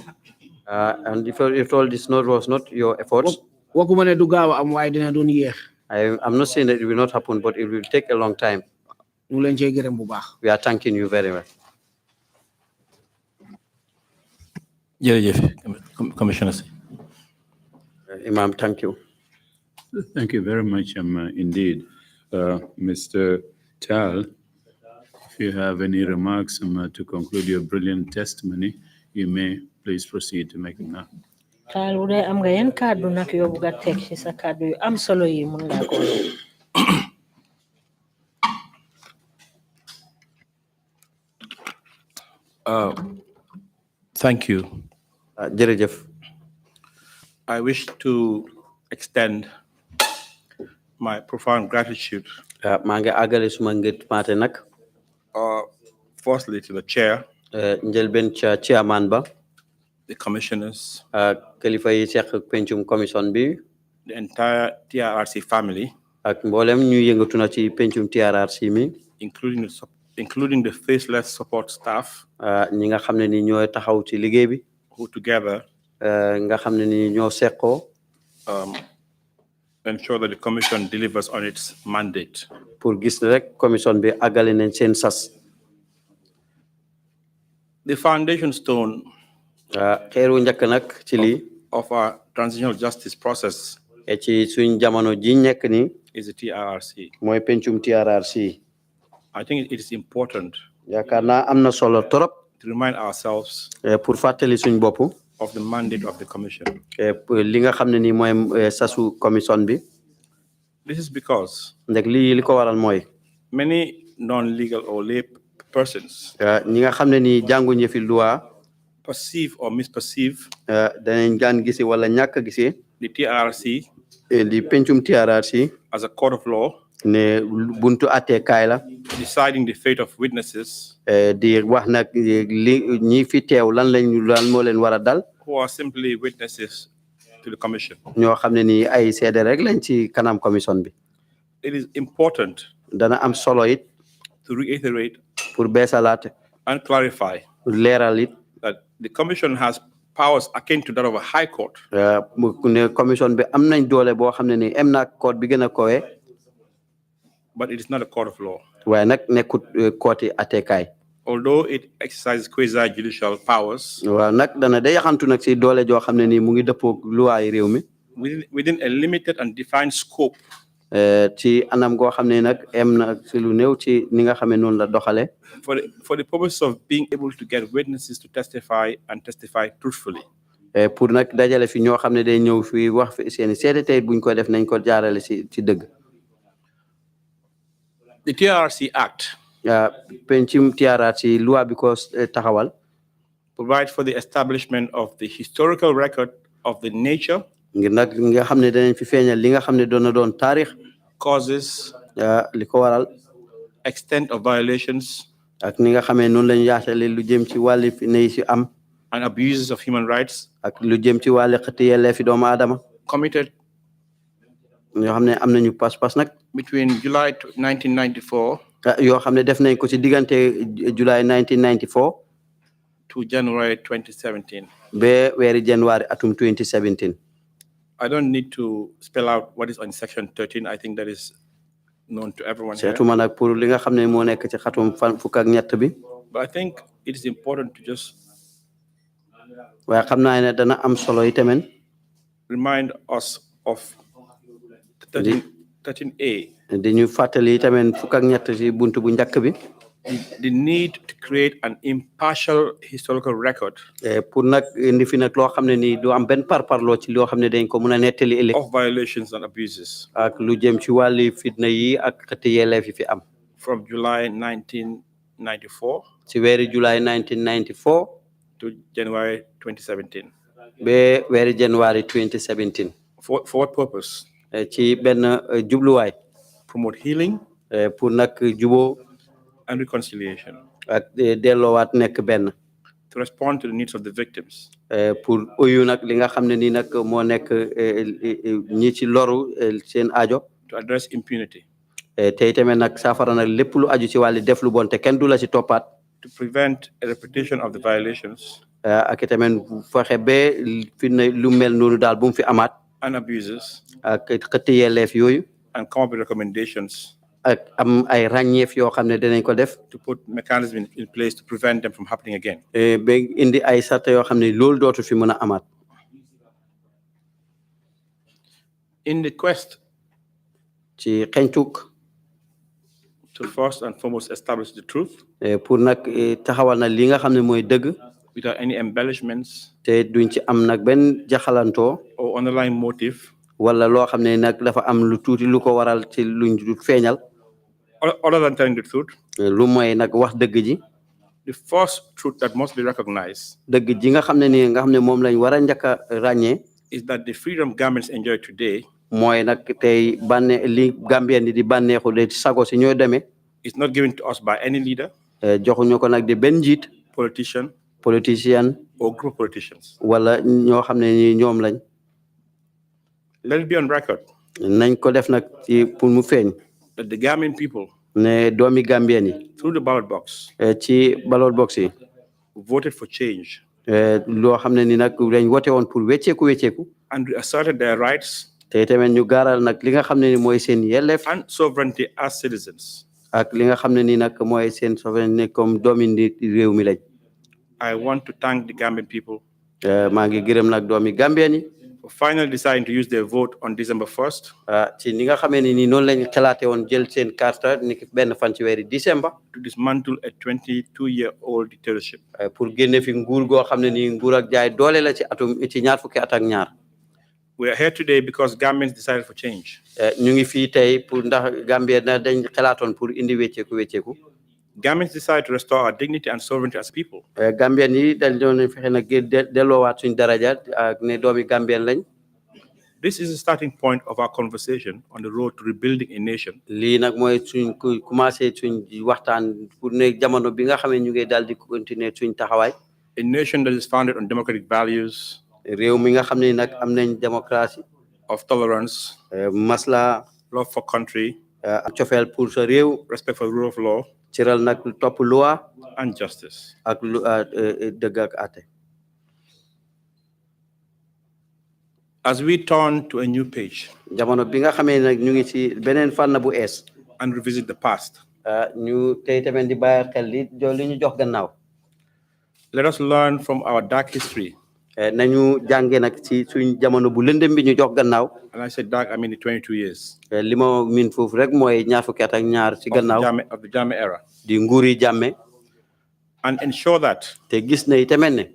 And if all this was not your efforts. waxuma ne du gaaw a am waaye dina doon yéex. I'm not saying that it will not happen, but it will take a long time. ñu leen cee gërëm bu baax. We are thanking you very much. Jërëjëf, Commissioner. Imam, thank you. Thank you very much, indeed. Mr. Taal, if you have any remarks to conclude your brilliant testimony, you may please proceed to make them now. Taal bu dee am nga yan kàddu nag yow bugg a teg ci sa kàddu yu am solo yi mun nga ko. Thank you. Jërëjëf. I wish to extend my profound gratitude. Maa ngi àggale suma ngët maate nag. Firstly to the chair. Njëlbeen chairman ba. The commissioners. Kilifa yi seq pencum commission bi. The entire TRRC family. Ak mboolem ñu yëngatu na ci pencum TRRC mi. Including the faceless support staff. Ñi nga xam ne ni ñooy taxaw ci liggéey bi. Who together. Nga xam ne ni ñoo seqoo. Ensure that the commission delivers on its mandate. Pour gis rek commission bi àggale nañ seen sas. The foundation stone. Xeeru njëkk nag ci lii. Of our transitional justice process. Ci suñ jamono ji nekk ni. Is the TRRC. Mooy pencum TRRC. I think it is important. Yaakaar naa am na solo trop. To remind ourselves. Pour fàttali suñ bopp. Of the mandate of the commission. Li nga xam ne ni mooy sasu commission bi. This is because. Ndek li ko waral mooy. Many non-legal or lay persons. Ñi nga xam ne ni jànguñu fi loi. Perceive or misperceive. Danañ gaan gisi wala ñàkk gisi. The TRRC. Di pencum TRRC. As a court of law. Ne buntu àtteekaay la. Deciding the fate of witnesses. Di wax nag li ñi fi teew lan moo leen war a dal. Who are simply witnesses to the commission. ñoo xam ne nii ay seede rek lañ ci kanam commission bi. It is important dana am solo it to reiterate pour beesalaat and clarify leeral it that the commission has powers akin to that of a high court. mu ne commission bi am nañ doole boo xam ne nii am na court bi gën a kowe. But it is not a court of law. waaye nag nekkut court yi attekaay. Although it exercises quasi-judicial powers, waaw nag dana day yaxantu nag si doole joo xam ne nii mu ngi dëppoo luwaay réew mi. within a limited and defined scope. ci anam goo xam ne nag am na si lu néew ci ni nga xam ne noonu la doxale. For the purpose of being able to get witnesses to testify and testify truthfully. pour nag dajale fi ñoo xam ne day ñëw fi wax fi seeni seede tey buñ ko def nañ ko jaarale ci dëgg. The Trrc Act. pencum Trrc loi bi ko taxawal. Provides for the establishment of the historical record of the nature. ngir nag nga xam ne danañ fi feeñal li nga xam ne doon na doon taarix. Causes. li ko waral. Extent of violations. ak ni nga xamee noonu lañu yaatale lu jëm ci wàlli fi ne si am. and abuses of human rights. ak lu jëm ci wàlli xëtt yelleefi doomu aadama. Committed. ñoo xam ne am nañu pas-pas nag. Between July 1994. yoo xam ne def nañ ko ci diggante July 1994. to January 2017. ba weeri January atum 2017. I don't need to spell out what is on section 13. I think that is known to everyone here. Seetuma nag pour li nga xam ne moo nekk ci xatum fukk ak ñett bi. But I think it is important to just waaye xam naa ne dana am solo itamit. remind us of 13A. dañu fàttali itamit fukk ak ñett ci buntu bu njëkk bi. The need to create an impartial historical record. pour nag indi fi nag loo xam ne nii du am benn parparloo ci loo xam ne dañ ko mën a nettali ëllëg. of violations and abuses. ak lu jëm ci wàlli fitna yi ak xëtti yelleef yi fi am. from July 1994. ci weeri July 1994. to January 2017. ba weeri January 2017. For what purpose? ci benn jubluwaay. Promote healing. pour nag juboo. and reconciliation. ak delloowaat nekk benn. to respond to the needs of the victims. pour oyu nag li nga xam ne nii nag moo nekk ñi ci loru seen aajo. to address impunity. tey tamit nag saafara nag lépp lu aju ci wàlli def lu bon te kenn du la ci toppaat. to prevent a repetition of the violations. ak tamit fexe ba fi ne lu mel noonu daal bu mu fi amaat. and abuses. ak xëtti yelleef yooyu. and come up with recommendations. ak am ay ràññeef yoo xam ne dinañ ko def. to put mechanisms in place to prevent them from happening again. ba indi ay sarta yoo xam ne loolu dootu fi mën a amaat. in the quest. ci xeñtuk. to first and foremost establish the truth. pour nag taxawal na li nga xam ne mooy dëgg. without any embellishments. te duñ ci am nag benn jaxalantoo. or underlying motive. wala loo xam ne nag dafa am lu tuuti lu ko waral ci luñ du feeñal. other than telling the truth. lu mooy nag wax dëgg ji. the first truth that must be recognized. dëgg ji nga xam ne nii nga xam ne moom lañ war a njëkk a ràññee. is that the freedom Gambians enjoy today. mooy nag tey li Gambien di bànneexu de sago si ñoo demee. is not given to us by any leader. joxuñu ko nag di benn njiit. politicien. or group politicians. wala ñoo xam ne ni ñoom lañ. let it be on record. nañ ko def nag ci pour mu feeñ. that the Gambian people. ne doomi Gambien yi. through the ballot box. ci ballot box yi. voted for change. loo xam ne ni nag dañ wote woon pour wecceeku. and asserted their rights. te tamit ñu gaaral nag li nga xam ne ni mooy seen yelleef. and sovereignty as citizens. ak li nga xam ne ni nag mooy seen souveraineté comme doomi réew mi lañ. I want to thank the Gambian people. maa ngi gërëm nag doomi Gambien yi. for finally deciding to use their vote on December 1st. ci ni nga xamee ni noonu lañ xalaate woon jël seen carte ni benn fan ci weeri décembre. to dismantle a 22-year-old dictatorship. pour génne fi nguur goo xam ne ni nguur ak jaay doole la ci ñaar fukki at ak ñaar. we are here today because Gambians decided for change. ñu ngi fii tey pour ndax Gambien na dañ xalaatoon pour indi wecceeku. Gambians decided to restore our dignity and sovereignty as people. Gambien yi dañ doon fexe nag delloowaat suñ daraja ak ne doomi Gambien lañ. This is the starting point of our conversation on the road to rebuilding a nation. lii nag mooy suñ commencé suñ waxtaan pour ne jamono bi nga xam ne ñu ngi daal di continuer suñ taxawaay. a nation that is founded on democratic values. réew mi nga xam ne nag am nañ démocratie. Of tolerance. Masla. Love for country. Cofeel pour sa réew. Respect for the rule of law. Ciral nag topp loi. And justice. Ak dëgg ak àtte. As we turn to a new page. Jamono bi nga xamee nag ñu ngi ci beneen fànn bu ees. And revisit the past. ñu tey tamit di bàyyi xel li ñu jox gannaaw. Let us learn from our dark history. Nañu jànge nag ci suñ jamono bu lëndëm bi ñu jox gannaaw. And I said dark, I mean the 22 years. Li ma min foofu rek mooy ñaar fukki at ak ñaar ci gannaaw. Of the Jammeh era. Di nguuri Jammeh. And ensure that. Te gis na itamit ne.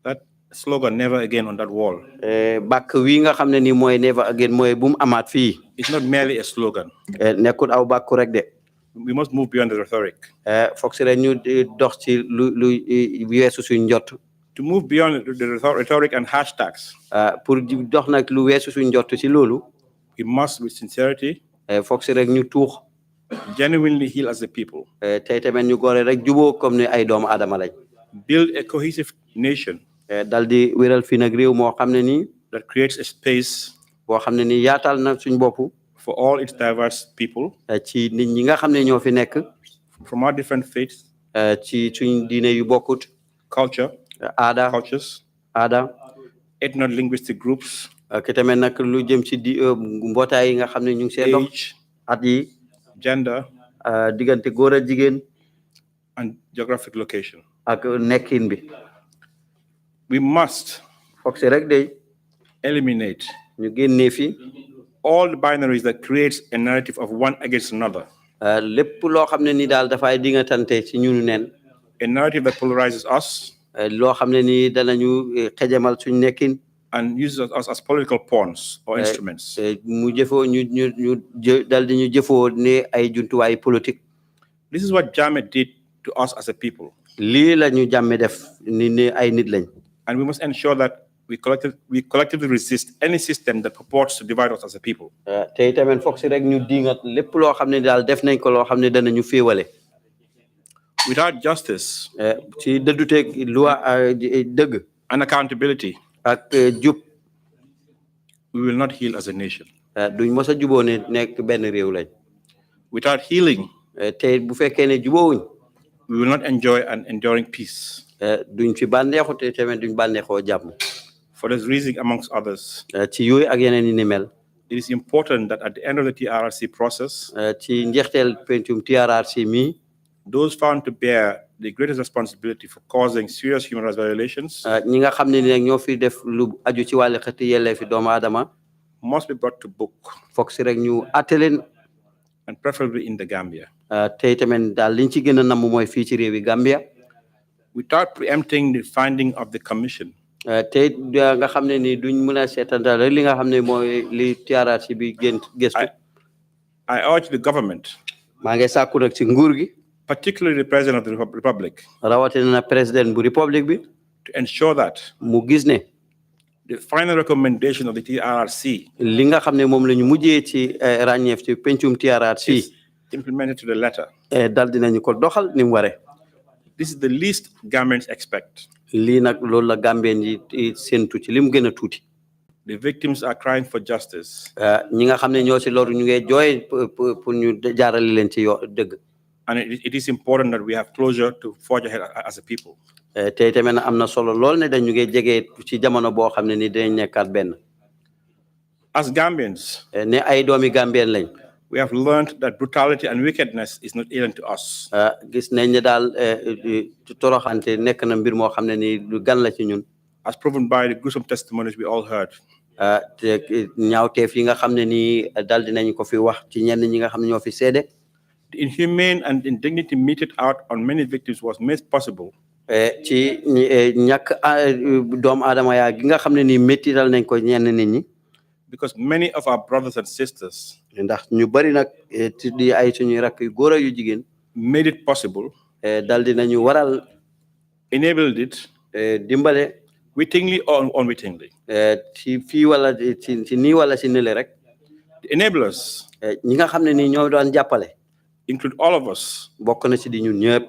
That slogan never again on that wall. Bàkk wi nga xam ne ni mooy never again mooy bu mu amaat fii. It's not merely a slogan. Nekkul aw bàkku rek de. We must move beyond the rhetoric. Foog si rek ñu dox ci lu weesu suñ njott. To move beyond the rhetoric and hashtags. Pour dox nag lu weesu suñ njott ci loolu. We must, with sincerity. Foog si rek ñu tuux. Genuinely heal as a people. Tey tamit ñu góore rek juboo comme ne ay doomu aadama lañ. Build a cohesive nation. Dal di wéral fii nag réew moo xam ne nii. That creates a space. Boo xam ne nii yaatal na suñ bopp. For all its diverse people. Ci nit ñi nga xam ne ñoo fi nekk. From our different faiths. Ci suñ diine yu bokkut. Culture. Cultures. Aada. Ethno-linguistic groups. Ki tamit nag lu jëm ci mbootaay yi nga xam ne ñu ngi see dox. Age. At yi. Gender. Diggante góor ak jigéen. And geographic location. Ak nekkin bi. We must. Foog si rek de. Eliminate. ñu génnee fi. All the binaries that creates a narrative of one against another. Lépp loo xam ne ni daal dafay dingatante ci ñunu neen. A narrative that polarizes us. Loo xam ne ni danañu xejamal suñ nekkin. And uses us as political pawns or instruments. Mu jëfoo ñu dal di ñu jëfoo ne ay jumtuwaay politique. This is what Jammeh did to us as a people. Lii la ñu Jammeh def ni ne ay nit lañ. And we must ensure that we collectively resist any system that purports to divide us as a people. Tey tamit foog si rek ñu dingat lépp loo xam ne daal def nañ ko loo xam ne danañu féewale. Without justice. Ci dëdduteeg loi dëgg. And accountability. Ak jub. We will not heal as a nation. Duñ mos a juboo ne nekk benn réew lañ. Without healing. Tey bu fekkee ne juboowuñ. We will not enjoy an enduring peace. Duñ fi bànneexu te tamit duñ bànneexoo jàmm. For this reason, amongst others. Ci yooyu ak yeneen yi ni mel. It is important that at the end of the TRRC process. Ci njeexteel pencum TRRC mi. Those found to bear the greatest responsibility for causing serious human rights violations. Ñi nga xam ne ni ñoo fi def lu aju ci wàllu xëti yellee fi doomu aadama. Must be brought to book. Foog si rek ñu àtte leen. And preferably in the Gambia. Tey tamit daal liñ ci gën a namm mooy fii ci réewi Gambia. Without preempting the finding of the commission. Tey nga xam ne ni duñ mën a seetantal rek li nga xam ne mooy li TRRC bi gëstu. I urge the government. Maa ngi sàkku rek ci nguur gi. Particularly the president of the republic. Rawatina na président bu république bi. To ensure that. Mu gis ne. The final recommendation of the TRRC. Li nga xam ne moom la ñu mujjee ci ràññeef ci pencum TRRC. Is implemented to the letter. Dal dinañu ko doxal ni mu waree. This is the least Gambians expect. Lii nag loolu la Gambien yi séntu ci lim gën a tuuti. The victims are crying for justice. Ñi nga xam ne ñoo ci loru ñu ngi jooy pour ñu jaarale leen ci dëgg. And it is important that we have closure to forge ahead as a people. Tey tamit am na solo lool ne dañu ngi jege ci jamono boo xam ne ni dinañ nekkaat benn. As Gambians. Ne ay doomi Gambien lañ. We have learned that brutality and wickedness is not alien to us. Gis nañ ne daal toroxante nekk na mbir moo xam ne ni lu gan la ci ñun. As proven by the gruesome testimonies we all heard. Te ñaawteef yi nga xam ne nii dal dinañ ko fi wax ci ñenn ñi nga xam ne ñoo fi seede. The inhumane and indignity meted out on many victims was made possible. Ci ñàkk doomu aadama yaa gi nga xam ne nii méttital nañ ko ñenn nit ñi. Because many of our brothers and sisters. Ndax ñu bari nag di ay suñuy rakk yu góor yu jigéen. Made it possible. Dal dinañu waral. Enabled it. Dimbale. Wittingly or unwittingly. Ci fii wala ci nii wala ci nële rek. The enablers. Ñi nga xam ne nii ñoo doon jàppale. Include all of us. Bokk na ci di ñun ñëpp.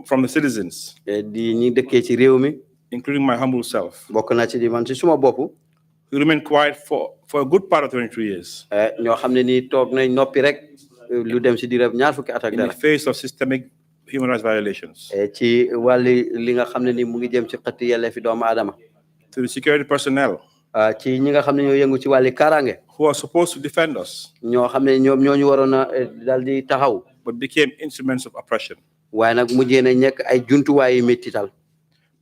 From the citizens. Di ñi dëkkee ci réew mi. including my humble self, bokk na ci di man ci suma bopp who remained quiet for a good part of 23 years ñoo xam ne nii toog nañ noppi rek lu dem ci diirab ñaar fukki at ak in the dara face of systemic human rights violations. ci wàlli li nga xam ne nii mu ngi jëm ci xëtti yelleefi doomu aadama To the security personnel ci ñi nga xam ne ñoo yëngu ci wàlli kaaraange who are supposed to defend us, ñoo xam ne ñoom ñoo ñu waroon a dal di taxaw but became instruments of oppression. waaye nag mujjee na nekk ay jumtuwaay yu méttital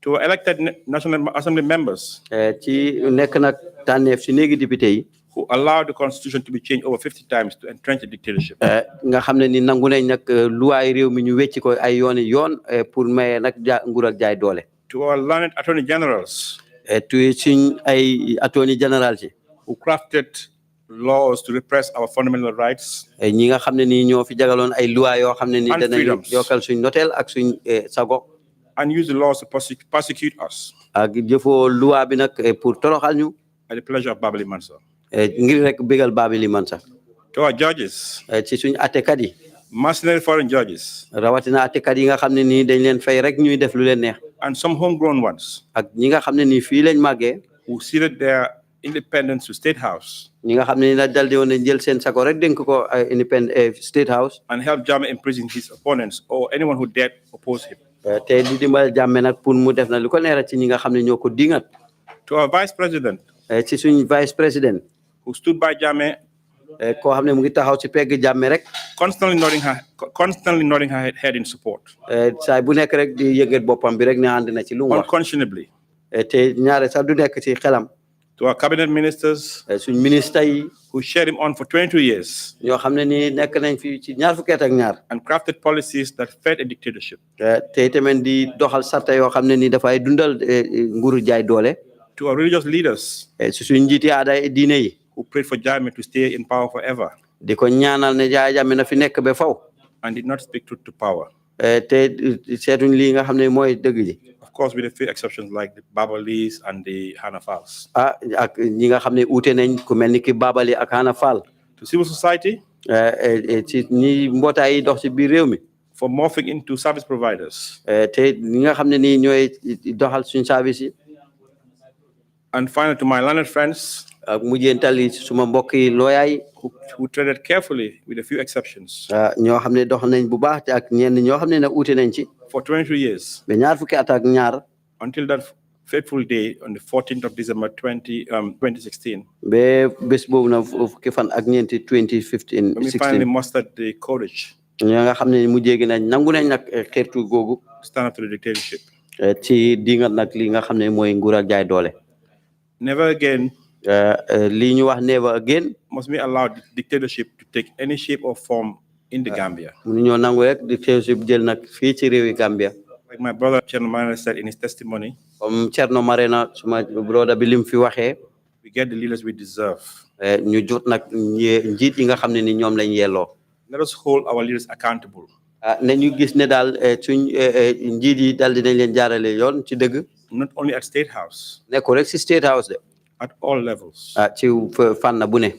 To our elected National Assembly members ci nekk nag tànneef ci néegi député yi who allowed the constitution to be changed over 50 times to entrench the dictatorship. nga xam ne ni nangu nañ nag luwaay réew mi ñu wecci ko ay yooni yoon pour maye nag nguur ak jaay doole To our learned attorney generals tu suñ ay attorney général ci who crafted laws to repress our fundamental rights ñi nga xam ne nii ñoo fi jagaloon ay loi yoo xam ne ni danañ yokkal suñ noteel ak suñ sago and use the laws to prosecute us ak jëfoo loi bi nag pour toroxal ñu at the pleasure of Babali Mansa. ngir rek bégal Babili Mansa To our judges, ci suñ attekat yi mercenary foreign judges, rawatina attekat yi nga xam ne nii dañ leen fay rek ñuy def lu leen neex and some homegrown ones ak ñi nga xam ne nii fii lañ màggee who ceded their independence to State House ñi nga xam ne ni nag dal di woon jël seen sago rek dénk ko independent State House and helped Jammeh imprison his opponents or anyone who dared oppose him. te di dimbal Jammeh nag pour mu def na lu ko neex ci ñi nga xam ne ñoo ko dingat To our vice president ci suñ vice président who stood by Jammeh, koo xam ne mu ngi taxaw ci pegg Jammeh rek constantly nodding her head in support, saay bu nekk rek di yëngat boppam bi rek ne ànd na ci lu mu wax unconscionably. te ñaare sax du nekk ci xelam To our cabinet ministers suñ ministre yi who cheered him on for 22 years ñoo xam ne nii nekk nañ fi ci ñaar fukki at ak ñaar and crafted policies that fed a dictatorship. te tamit di doxal sarta yoo xam ne nii dafay dundal nguuru jaay doole To our religious leaders si suñ njiiti aada diine yi who prayed for Jammeh to stay in power forever di ko ñaanal ne Yaya Jammeh na fi nekk ba faw and did not speak truth to power. te seetuñ lii nga xam ne mooy dëgg ji Of course, with a few exceptions like the Babalis and the Hanafals. ak ñi nga xam ne uute nañ ku mel ni ki Babali ak Hana Fall To civil society ci ñi mbootaay yi dox ci biir réew mi for morphing into service providers. te ñi nga xam ne nii ñooy doxal suñ service yi And finally, to my learned friends ak mujjeental yi suma mbokk yi looyaay who treaded carefully with a few exceptions ñoo xam ne dox nañ bu baax te ak ñenn ñoo xam ne nag uute nañ ci for 22 years ba ñaar fukki at ak ñaar until that fateful day on the 14th of December 2016. ba bés boobu na fukki fan ak ñeenti 2015 When we 16 finally mustered the courage ñoo nga xam ne mujjee gi nañ nangu nañ nag xeertu googu to stand up to the dictatorship. ci dingat nag li nga xam ne mooy nguur ak jaay doole Never again lii ñu wax never again must we allow the dictatorship to take any shape or form in the Gambia. mënu ñoo nangu rek dictatorship jël nag fii ci réewi Gambia Like my brother Chen Mane said in his testimony, comme Thierno Marena suma broda bi lim fi waxee we get the leaders we deserve. ñu jot nag njiit yi nga xam ne ni ñoom lañ yelloo Let us hold our leaders accountable. ne ñu gis ne daal suñ njiit yi daal dinañ leen jaarale yoon ci dëgg Not only at State House, nekko rek si State House de at all levels. ci fànn bu ne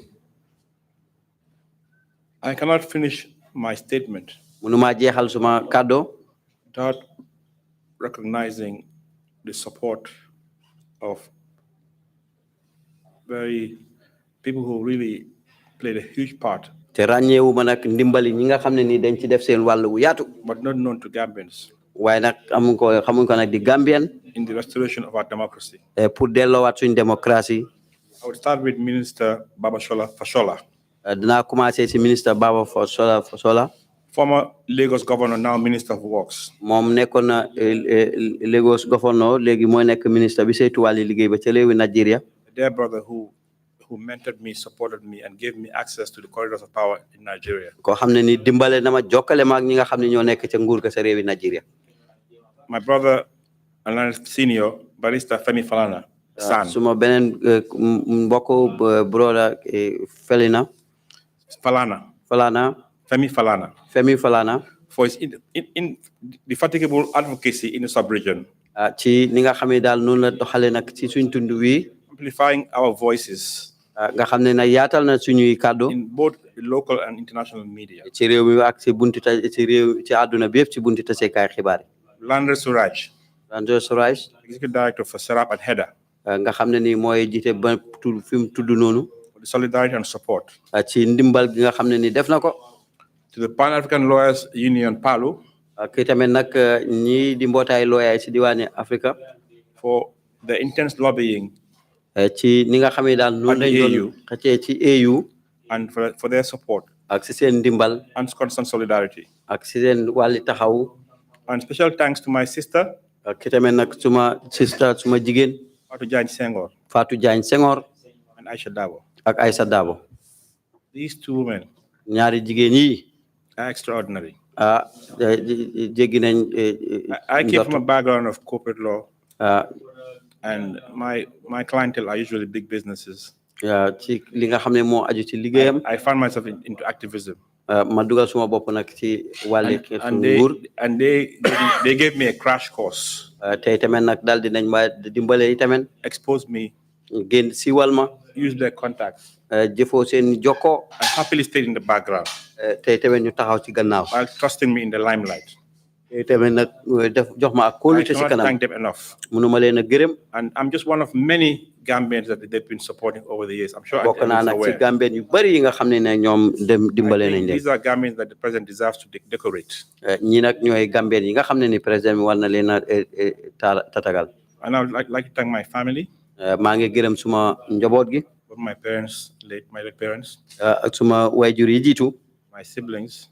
I cannot finish my statement mënuma jeexal suma kàddo without recognizing the support of people who really played a huge part, te ràññeewu ma nag ndimbali ñi nga xam ne ni dañ ci def seen wàll wu yaatu but not known to Gambians, waaye nag xamuñ ko nag di Gambien in the restoration of our democracy. pour delloowaat suñ démocratie I would start with Minister Babashola Fashola, dinaa commencé si ministre Baba Fashola former Lagos governor, now Minister of Works. moom nekkoon na Lagos governor léegi mooy nekk ministre bi saytu wàlli liggéey ba ca réewi Nigeria A dear brother who mentored me, supported me, and gave me access to the corridors of power in Nigeria. koo xam ne ni dimbale na ma jokkale ma ak ñi nga xam ne ñoo nekk ca nguur ga sa réewi Nigeria My brother and senior, Barrister Femi Falana, San. suma beneen mbokk broda Felina Falana Femi Falana, for his indefatigable advocacy in the sub-region, ci ni nga xam ne daal noonu la doxale nag ci suñ tund wi amplifying our voices nga xam ne nag yaatal na suñuy kàddu in both the local and international media. ci réew mi ak ci buntu ci réew ci àdduna bi yëpp ci buntu taseekaay xibaar yi Landre Suraj, and Joyce Rice Executive Director for Serap and HEDA, nga xam ne ni mooy jiite ba fi mu tudd noonu for the solidarity and support. ci ndimbal gi nga xam ne ni def na ko. To the Pan-African Lawyers Union, PALU, ak tamit nag ñii di mbootaay looyaay ci diwaani Afrique for the intense lobbying ci ni nga xam ne daal noonu lañ doon xëccee ci AU and for their support ak si seen ndimbal and constant solidarity. ak si seen wàlli taxaw. And special thanks to my sister, ak tamit nag suma sister suma jigéen Fatou Diagne Senghor and Aisha Dabo. ak Aisha Dabo. These two women ñaari jigéen yi are extraordinary. jéggi nañ. I came from a background of corporate law, and my clientele are usually big businesses. ci li nga xam ne moo aju ci liggéeyam. I found myself into activism. ma dugal suma bopp nag ci wàlli and they gave me a crash course. tey tamit nag daal dinañ ma dimbale tamit. Expose me. génn siwal ma. Use their contacts. jëfoo seen jokkoo. I happily stayed in the background. tey tamit ñu taxaw ci gannaaw. While trusting me in the limelight. tey tamit nag def jox ma ak kóolute ci kanam. I cannot thank them enough. mënuma leen a gërëm. And I'm just one of many Gambians that they've been supporting over the years. I'm sure bokk naa nag ci Gambien yu bari yi nga xam ne ñoom dimbale nañ leen. These are Gambians that the president deserves to decorate. ñi nag ñooy Gambien yi nga xam ne ni président bi war na leen a tatagal. And I would like to thank my family. maa ngi gërëm suma njaboot gi. My parents, my late parents. ak suma waajur yi jiitu. My siblings.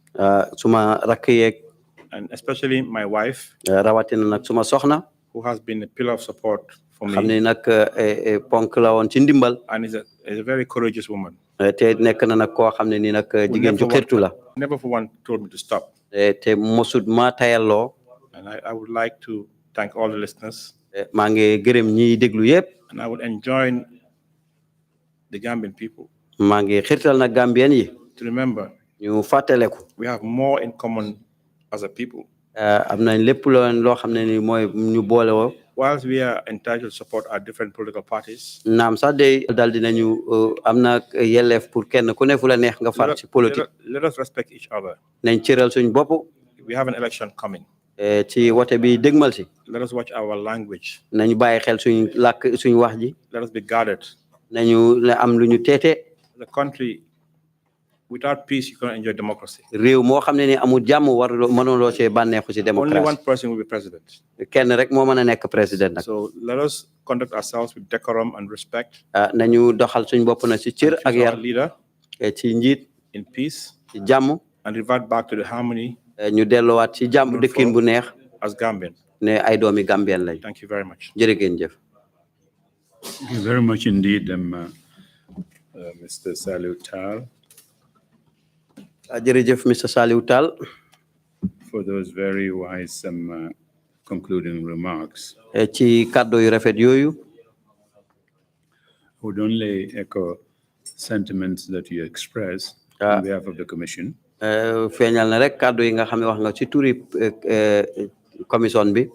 suma rakk yeeg. And especially my wife. rawatina nag suma soxna. Who has been a pillar of support for me. xam ne nag ponk la woon ci ndimbal. And is a very courageous woman. te nekk na nag koo xam ne ni nag jigéen ju xirtu la. Never for one told me to stop. te mosut ma tayalloo. And I would like to thank all the listeners. maa ngi gërëm ñiy déglu yëpp. And I would enjoin the Gambian people. maa ngi xirtal nag Gambien yi. To remember. ñu fàttaleku. We have more in common as a people. am nañ lépp loo xam ne ni mooy ñu boole woo. Whilst we are entitled to support our different political parties. naam sax de daal dinañu am na yelleef pour kenn ku ne fu la neex nga far ci politique. Let us respect each other. nañ cëral suñ bopp. We have an election coming. ci wote bi dégmal si. Let us watch our language. nañu bàyyi xel suñ làkk suñ wax ji. Let us be guarded. nañu am lu ñu teete. The country. Without peace, you cannot enjoy democracy. réew moo xam ne ni amul jàmm mënuloo see bànneexu ci démocratie. Only one person will be president. kenn rek moo mën a nekk président nag. So let us conduct ourselves with decorum and respect. nañu doxal suñ bopp na ci cër ak yar. Leader. ci njiit. In peace. ci jàmm. And revert back to the harmony. ñu delluwaat ci jàmm dëkkin bu neex. As Gambian. ne ay doomi Gambien lañ. Thank you very much. jërë ngeen jëf. Thank you very much indeed, Mr. Salieu Taal. jërëjëf Mr. Salieu Taal. For those very wise concluding remarks. ci kàddu yu rafet yooyu. I would only echo sentiments that you express on behalf of the Commission. feeñal na rek kàddu yi nga xam ne wax nga ci turi commission bi.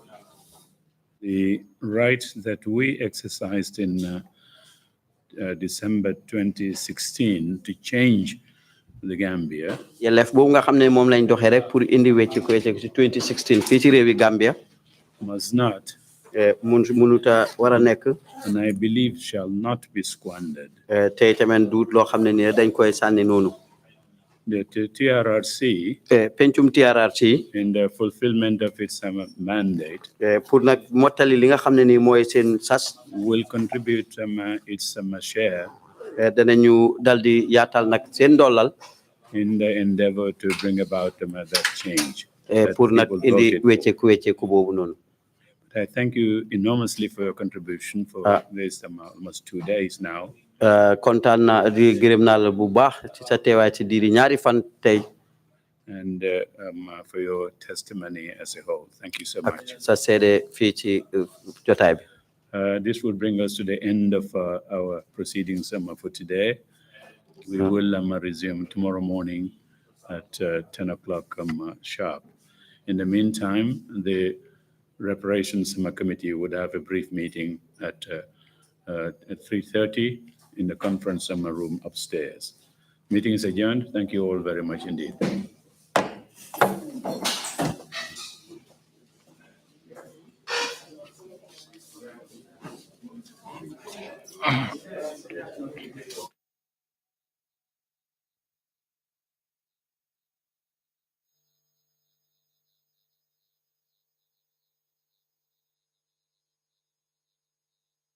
The right that we exercised in December 2016 to change the Gambia. yelleef boobu nga xam ne moom lañ doxee rek pour indi wecceeku ci 2016 fii ci réewi Gambia. must not. mënuta war a nekk. And I believe shall not be squandered. tey tamit duut loo xam ne ni dañ koy sànni noonu. The TRRC. pencum TRRC. In the fulfillment of its mandate. pour nag mottali li nga xam ne ni mooy seen sas. will contribute its share. danañu dal di yaatal nag seen dollal. in the endeavor to bring about that change. pour nag indi wecceeku boobu noonu. I thank you enormously for your contribution for this almost 2 days now. kontaan naa di gërëm naa la bu baax ci sa teewaay ci diiri ñaari fan tey. and for your testimony as a whole. Thank you so much. sa seede fii ci jotaay bi. This will bring us to the end of our proceedings for today. We will resume tomorrow morning at 10 o'clock sharp. In the meantime, the Reparations Committee would have a brief meeting at 3:30 in the conference room upstairs. Meeting is adjourned. Thank you all very much indeed.